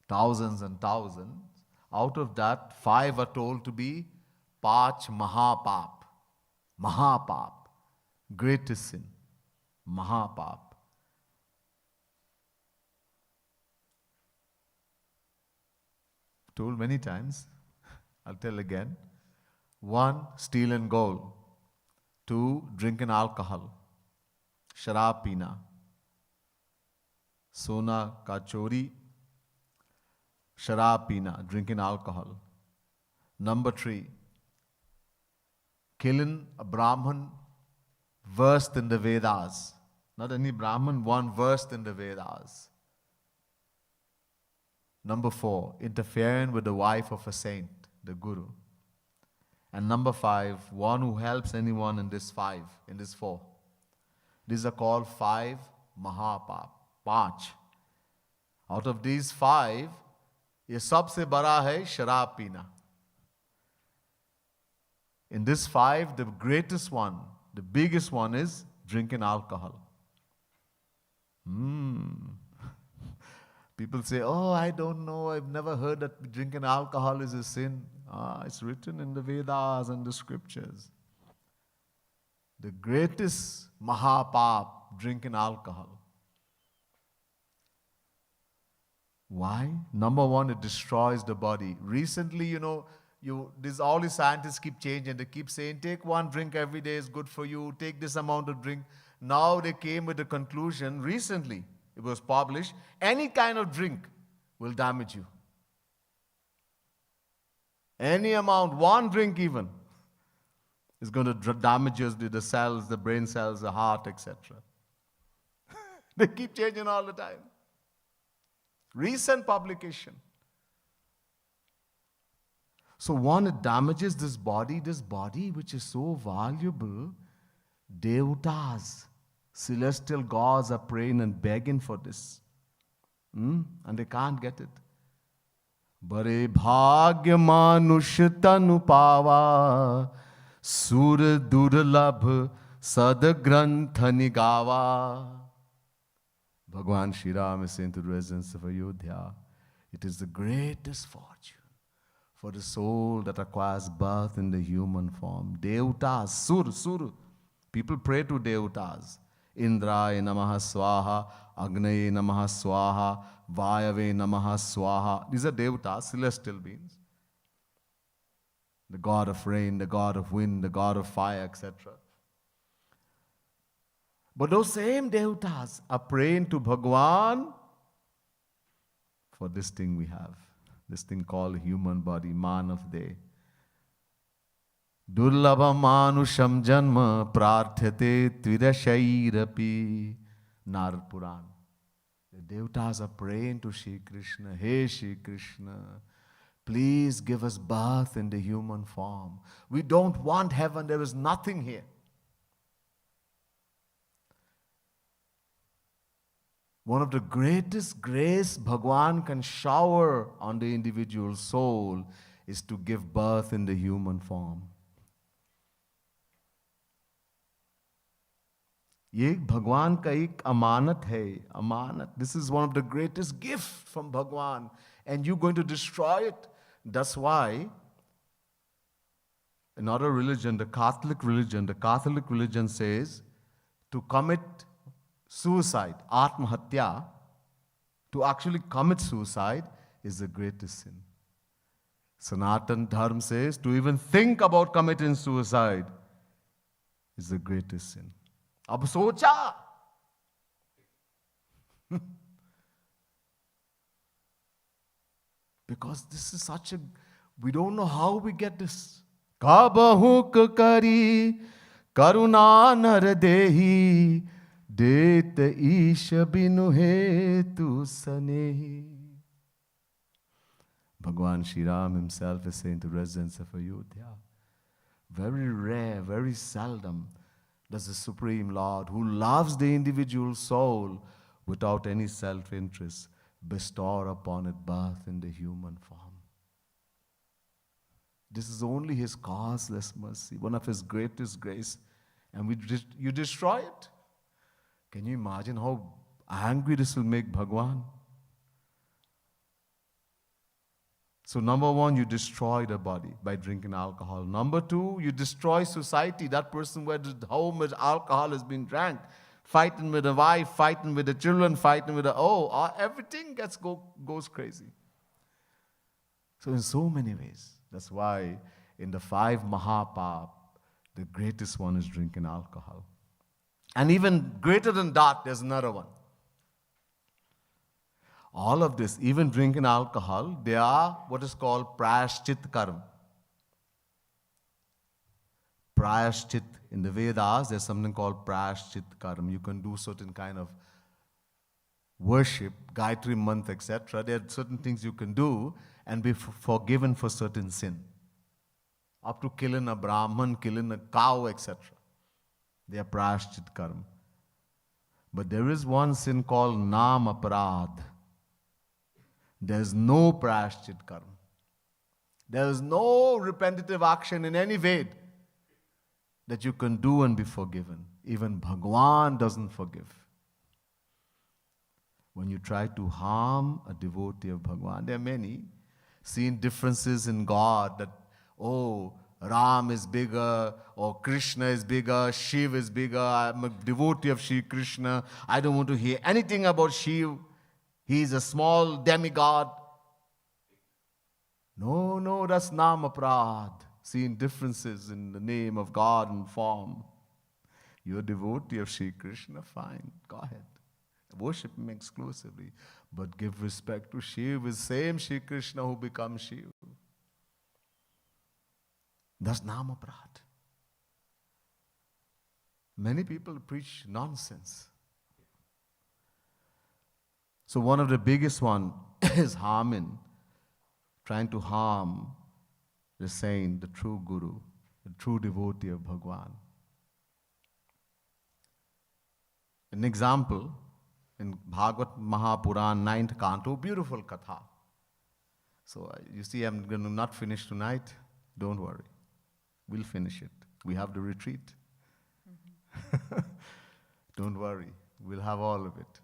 Thousands and thousands. Out of that, 5 are told to be Pach Mahapap. Mahapap. Greatest sin. Mahapap. Told many times. I'll tell again. 1, steal and gold. 2, drinking alcohol. Sharab pina. Sona ka chori. Sharab pina, drinking alcohol. Number 3, killing a Brahman versed in the Vedas. Not any Brahman, one versed in the Vedas. Number 4, interfering with the wife of a saint, the Guru. And number 5, one who helps anyone in this 4. These are called 5 Mahapap, Panch. Out of these 5, ये सबसे बड़ा है शराब पीना. In this 5, the greatest one, the biggest one is drinking alcohol. People say, I don't know, I've never heard that drinking alcohol is a sin. It's written in the Vedas and the scriptures. The greatest Mahapap, drinking alcohol. Why? Number 1, it destroys the body. Recently, all the scientists keep changing. They keep saying, take 1 drink every day is good for you. Take this amount of drink. Now they came with the conclusion, recently it was published, any kind of drink will damage you. Any amount, 1 drink even, is going to damage the cells, the brain cells, the heart, etc. They keep changing all the time. Recent publication. So 1, it damages this body which is so valuable. Devatas, celestial gods are praying and begging for this. And they can't get it. Bare bhagya manush tanu pava, sur durlabh sad granthani gawa. Bhagwan Shri Ram is saying to the residents of Ayodhya, it is the greatest fortune for the soul that acquires birth in the human form. Devatas, Sur. People pray to Devatas. Indraya Namaha Swaha, Agnaye Namaha Swaha, Vayave Namaha Swaha. These are devatas, celestial beings. The god of rain, the god of wind, the god of fire, etc. But those same devatas are praying to Bhagwan for this thing we have, this thing called human body, Manav Deh. Durlabha manusham janma prarthate tvirashairapi. Narad Puran. The devatas are praying to Shri Krishna, Hey Shri Krishna, please give us birth in the human form. We don't want heaven, there is nothing here. One of the greatest grace Bhagwan can shower on the individual soul is to give birth in the human form. ये भगवान का एक अमानत है, अमानत. This is one of the greatest gifts from Bhagwan, and you're going to destroy it. That's why another religion, the Catholic religion says to commit suicide, Atmahatya, to actually commit suicide is the greatest sin. Sanatan Dharma says to even think about committing suicide is the greatest sin. अब सोचा because this is such a, we don't know how we get this. Kabahuk kari karuna nar dehi det isha binu hetu sanehi. Bhagwan Shri Ram himself is saying to residents of Ayodhya, very rare, very seldom does the Supreme Lord, who loves the individual soul without any self-interest, bestow upon it birth in the human form. This is only His causeless mercy, one of His greatest grace, and you destroy it. Can you imagine how angry this will make Bhagwan? So number one, you destroy the body by drinking alcohol. Number two, you destroy society. That person where how much alcohol has been drank, fighting with the wife, fighting with the children, fighting with everything goes crazy. So in so many ways, that's why in the 5 Mahapap, the greatest one is drinking alcohol. And even greater than that, there's another one. All of this, even drinking alcohol, they are what is called prayashchit karma. Prayashchit. In the Vedas, there's something called prayashchit karma. You can do certain kind of worship, Gayatri month, etc. There are certain things you can do and be forgiven for certain sin. Up to killing a Brahman, killing a cow, etc. They are prayashchit karma. But there is one sin called nam aparadh. There is no prayashchit karma. There is no repetitive action in any Ved that you can do and be forgiven. Even Bhagwan doesn't forgive. When you try to harm a devotee of Bhagwan, there are many, seeing differences in God that, oh, Ram is bigger, or Krishna is bigger, Shiv is bigger, I'm a devotee of Shri Krishna, I don't want to hear anything about Shiv. He is a small demigod. No, that's namaprad. Seeing differences in the name of God and form. You're a devotee of Shri Krishna, fine, go ahead. Worship Him exclusively. But give respect to Shiv, is same Shri Krishna who becomes Shiv. That's namaprad. Many people preach nonsense. So one of the biggest one is trying to harm the saint, the true guru, the true devotee of Bhagwan. An example, in Bhagavad Mahapuran, 9th canto, beautiful katha. So you see, I'm going to not finish tonight. Don't worry. We'll finish it. We have the retreat. Don't worry. We'll have all of it.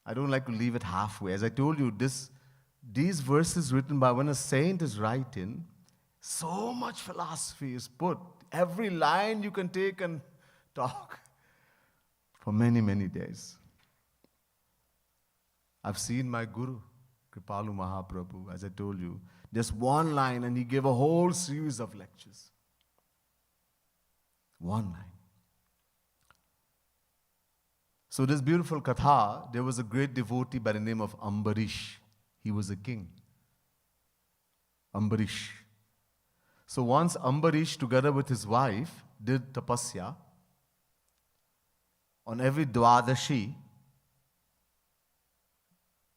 I don't like to leave it halfway. As I told you, these verses written by when a saint is writing, so much philosophy is put. Every line you can take and talk. for many, many days. I've seen my Guru, Kripalu Mahaprabhu, as I told you, just one line, and he gave a whole series of lectures. One line. So this beautiful katha, there was a great devotee by the name of Ambarish. He was a king. Ambarish. So once Ambarish, together with his wife, did tapasya, on every Dwadashi,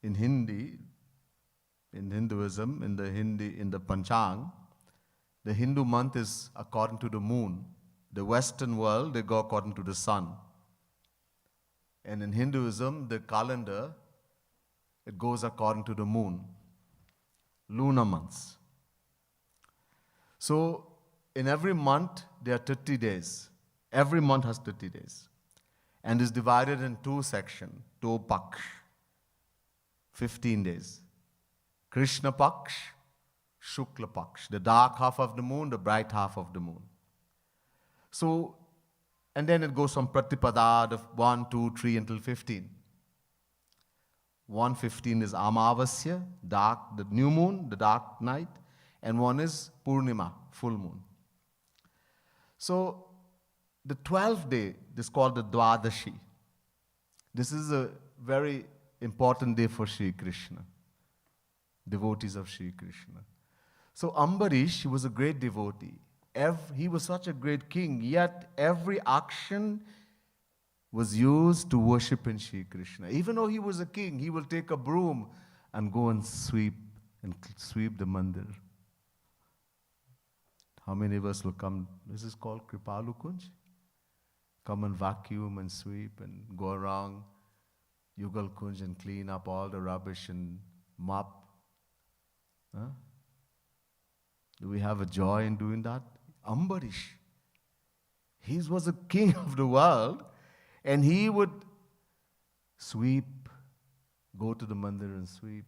in Hindi, in Hinduism, in the Panchang, the Hindu month is according to the moon. The Western world, they go according to the sun. And in Hinduism, the calendar, it goes according to the moon. Lunar months. So, in every month, there are 30 days. Every month has 30 days. And is divided in two sections, two paksh, 15 days. Krishna paksh, Shukla paksh, the dark half of the moon, the bright half of the moon. So, and then it goes from Pratipada of 1, 2, 3 until 15. 1:15 is Amavasya, dark, the new moon, the dark night, and one is Purnima, full moon. So, the 12th day is called the Dwadashi. This is a very important day for Sri Krishna, devotees of Sri Krishna. So Ambarish, he was a great devotee. He was such a great king, yet every action was used to worship in Sri Krishna. Even though he was a king, he will take a broom and go and sweep the mandir. How many of us will come? This is called Kripalu Kunj. Come and vacuum and sweep and go around Yugal Kunj and clean up all the rubbish and mop. Huh? Do we have a joy in doing that? Ambarish, he was a king of the world, and he would sweep, go to the mandir and sweep.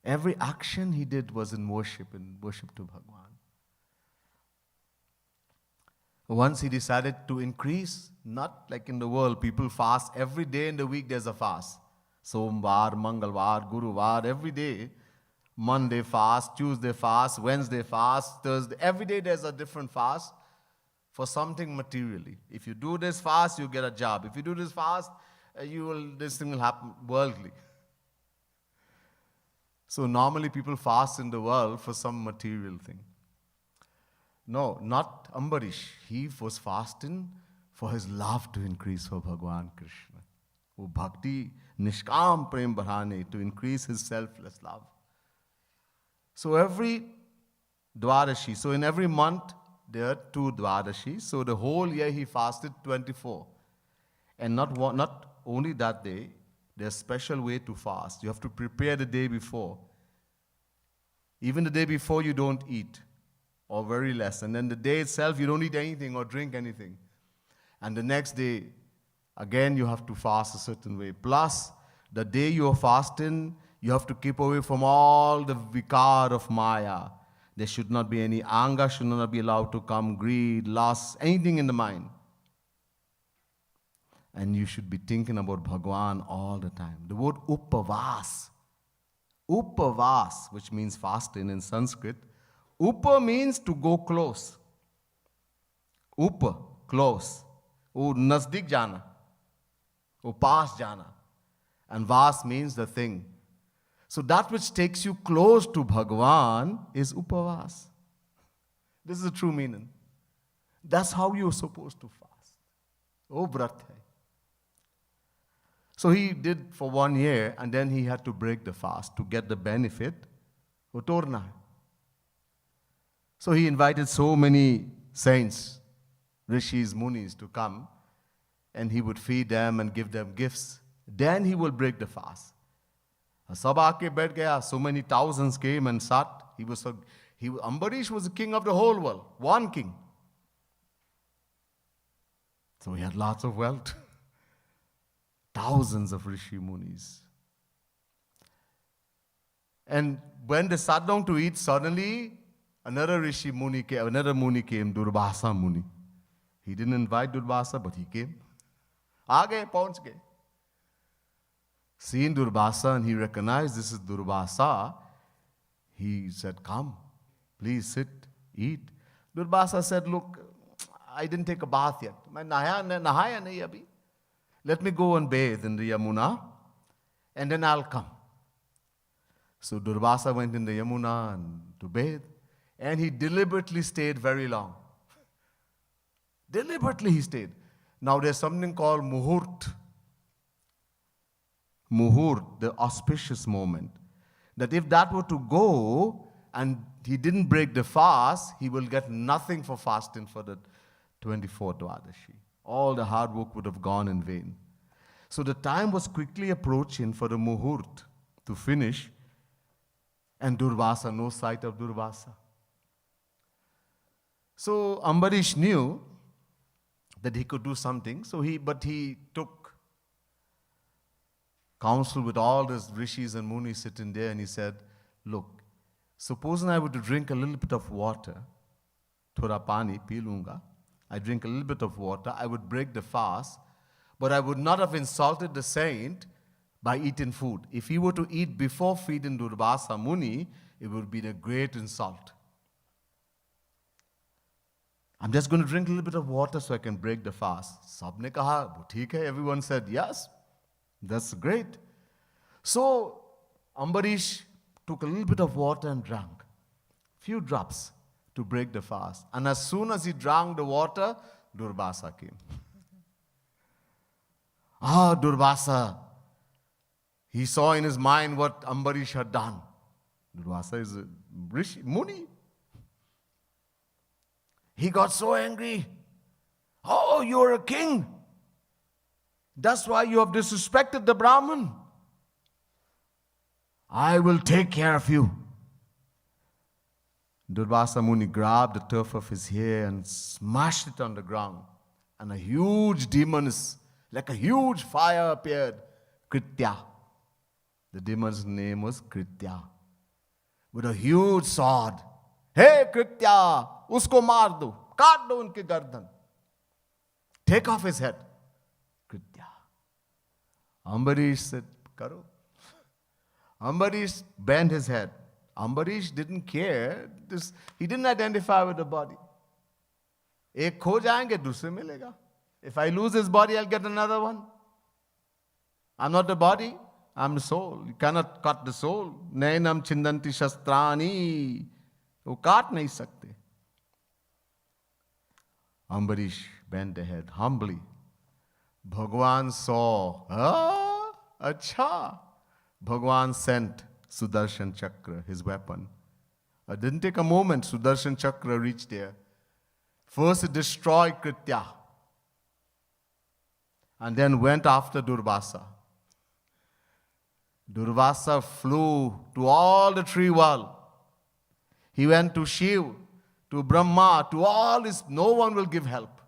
Every action he did was in worship to Bhagwan. Once he decided to increase, not like in the world, people fast every day in the week, there's a fast. Somvar, Mangalvar, Guruvar, every day. Monday fast, Tuesday fast, Wednesday fast, Thursday. Every day there's a different fast for something materially. If you do this fast, you get a job. If you do this fast, this thing will happen worldly. So normally people fast in the world for some material thing. No, not Ambarish. He was fasting for his love to increase for Bhagwan Krishna. Oh, bhakti, nishkam prem bharane, to increase his selfless love. So every Dwadashi, so in every month there are 2 Dwadashi. So the whole year he fasted 24. And not only that day, there's a special way to fast. You have to prepare the day before. Even the day before you don't eat, or very less. And then the day itself you don't eat anything or drink anything. And the next day, again you have to fast a certain way. Plus, the day you're fasting, you have to keep away from all the vikar of Maya. There should not be any anger, should not be allowed to come, greed, lust, anything in the mind. And you should be thinking about Bhagwan all the time. The word upavas, which means fasting in Sanskrit, upa means to go close. Upa, close. Oh, nazdik jana. Oh, pass jana. And vas means the thing. So that which takes you close to Bhagwan is upavas. This is the true meaning. That's how you're supposed to fast. Oh, vrat hai. So he did for 1 year, and then he had to break the fast to get the benefit. Utorna. So he invited so many saints, rishis, munis to come, and he would feed them and give them gifts. Then he will break the fast. Sab aake baith gaya, so many thousands came and sat. Ambarish was the king of the whole world, one king. So he had lots of wealth. Thousands of rishi munis. And when they sat down to eat, suddenly another muni came, Durvasa Muni. He didn't invite Durvasa, but he came. आ गए, पहुंच गए. Seeing Durvasa, and he recognized this is Durvasa, he said, "Come, please sit, eat." Durvasa said, "Look, I didn't take a bath yet. मैं नहाया नहीं अभी. Let me go and bathe in the Yamuna, and then I'll come." So Durvasa went in the Yamuna and to bathe, and he deliberately stayed very long. Deliberately he stayed. Now there's something called Muhurt. Muhurt, the auspicious moment. That if that were to go and he didn't break the fast, he will get nothing for fasting for the 24th Dwadashi. All the hard work would have gone in vain. So the time was quickly approaching for the Muhurt to finish, and Durvasa, no sight of Durvasa. So Ambarish knew that he could do something, but he took counsel with all the rishis and munis sitting there, and he said, "Look, supposing I were to drink a little bit of water, thoda pani pee lunga, I drink a little bit of water, I would break the fast, but I would not have insulted the saint by eating food. If he were to eat before feeding Durvasa Muni, it would be a great insult. I'm just going to drink a little bit of water so I can break the fast." Sabne kaha, "वो ठीक है." Everyone said, "Yes, that's great." So Ambarish took a little bit of water and drank, few drops to break the fast. And as soon as he drank the water, Durvasa came. Durvasa. He saw in his mind what Ambarish had done. Durvasa is a rishi, Muni. He got so angry. "Oh, you're a king. That's why you have disrespected the Brahmin. I will take care of you." Durvasa Muni grabbed the tuft of his hair and smashed it on the ground. And a huge demon, like a huge fire, appeared. Kritya. The demon's name was Kritya. With a huge sword. "Hey Kritya, usko maar do. Kaat do unki gardan. Take off his head." Kritya. Ambarish said, "Karo." Ambarish bent his head. Ambarish didn't care. He didn't identify with the body. Ek kho jayenge, dusre milega. If I lose his body, I'll get another one. I'm not the body, I'm the soul. You cannot cut the soul. Nainam chindanti shastrani. वो काट नहीं सकते. Ambarish bent the head humbly. Bhagwan saw. Acha. Bhagwan sent Sudarshan Chakra, his weapon. It didn't take a moment. Sudarshan Chakra reached there. First it destroyed Kritya, and then went after Durvasa. Durvasa flew to all the tree world. He went to Shiv, to Brahma, to all this. No one will give help.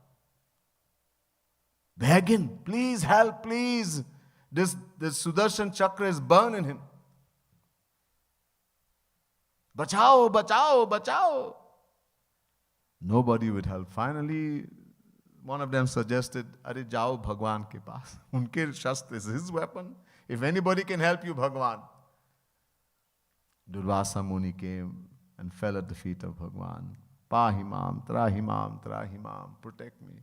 Begging, "Please help, please. This Sudarshan Chakra is burning him. Bachao, bachao, bachao." Nobody would help. Finally, one of them suggested, "Are jao Bhagwan ke paas. Unke shastra is his weapon. If anybody can help you, Bhagwan." Durvasa Muni came and fell at the feet of Bhagwan. "Pahimam, trahimam, trahimam, protect me."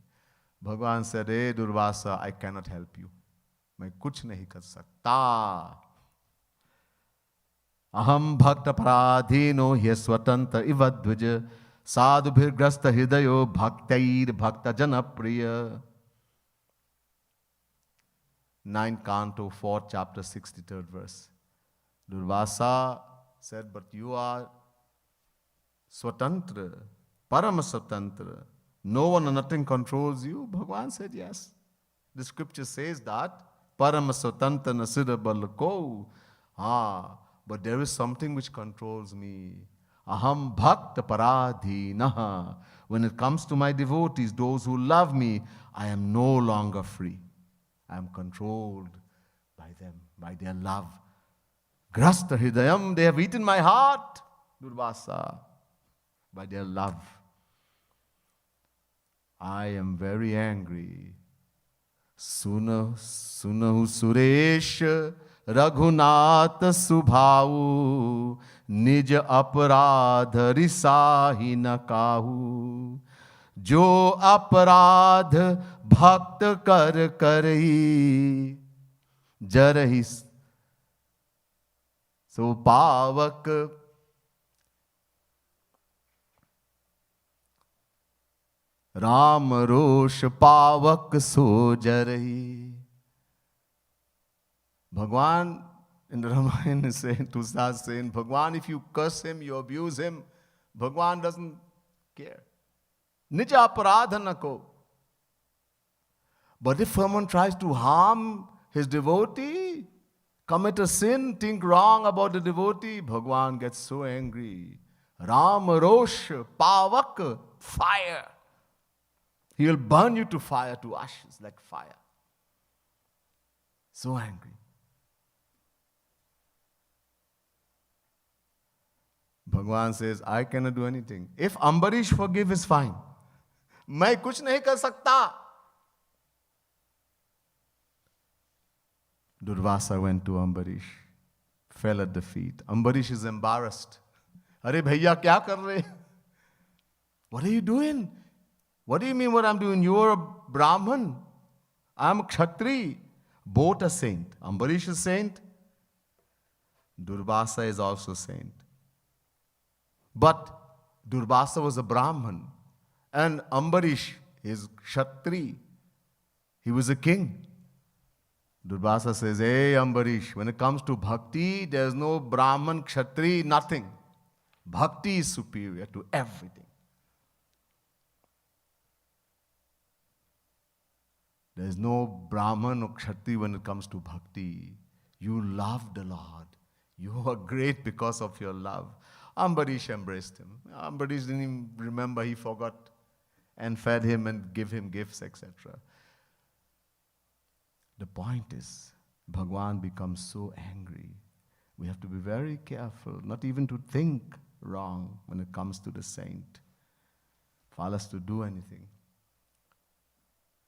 Bhagwan said, "Hey Durvasa, I cannot help you. मैं कुछ नहीं कर सकता. अहम भक्त पराधीनो ह्य स्वतंत्र इव द्विज साधुभिर्ग्रस्त हृदयो भक्तैर भक्त जनप्रिय." 9th Canto, 4th chapter, 63rd verse. Durvasa said, "But you are Swatantra, Parama Swatantra. No one or nothing controls you." Bhagwan said, "Yes." The scripture says that. Parama Swatantra Nasira Balako. But there is something which controls me. Aham Bhakta Paradhinaha. When it comes to my devotees, those who love me, I am no longer free. I am controlled by them, by their love. Grasta Hridayam, they have eaten my heart, Durvasa, by their love. I am very angry. सुनहु सुरेश रघुनाथ सुभाऊ, निज अपराध रिसाही न काहू। जो अपराध भक्त कर करही, जरहि सो पावक। राम रोष पावक सो Jarhi. Bhagwan in the Ramayana is saying, Tusa is saying, Bhagwan, if you curse him, you abuse him, Bhagwan doesn't care. Nija aparadha na ko. But if someone tries to harm his devotee, commit a sin, think wrong about the devotee, Bhagwan gets so angry. Ram rosh pavak, fire. He will burn you to fire, to ashes like fire. So angry. Bhagwan says, I cannot do anything. If Ambarish forgive is fine. मैं कुछ नहीं कर सकता. Durvasa went to Ambarish, fell at the feet. Ambarish is embarrassed. अरे भैया क्या कर रहे? What are you doing? What do you mean what I'm doing? You are a Brahman. I'm a Kshatri. Both a saint. Ambarish is saint. Durvasa is also saint. But Durvasa was a Brahman. And Ambarish is Kshatri. He was a king. Durvasa says, hey Ambarish, when it comes to bhakti, there's no Brahman, Kshatri, nothing. Bhakti is superior to everything. There's no Brahman or Kshatri when it comes to bhakti. You love the Lord. You are great because of your love. Ambarish embraced him. Ambarish didn't even remember, he forgot, and fed him and gave him gifts, etc. The point is, Bhagwan becomes so angry. We have to be very careful, not even to think wrong when it comes to the saint. For us to do anything.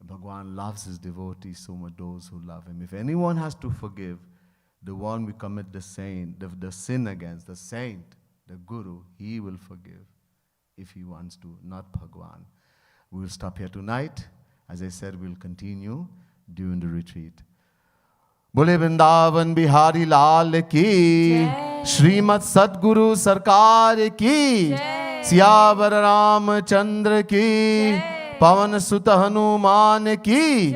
Bhagwan loves his devotees so much, those who love him. If anyone has to forgive, the one we commit the sin against, the saint, the guru, he will forgive if he wants to, not Bhagwan. We will stop here tonight. As I said, we'll continue during the retreat. Bole Vrindavan Bihari Lal ki, Srimad Sadguru Sarkar ki, Siyavar Ramchandra ki, Pavan Sutta Hanuman ki,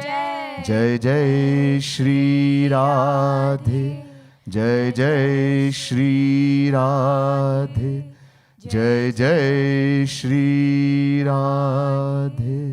Jai Jai Shri Radhe, Jai Jai Shri Radhe, Jai Jai Shri Radhe.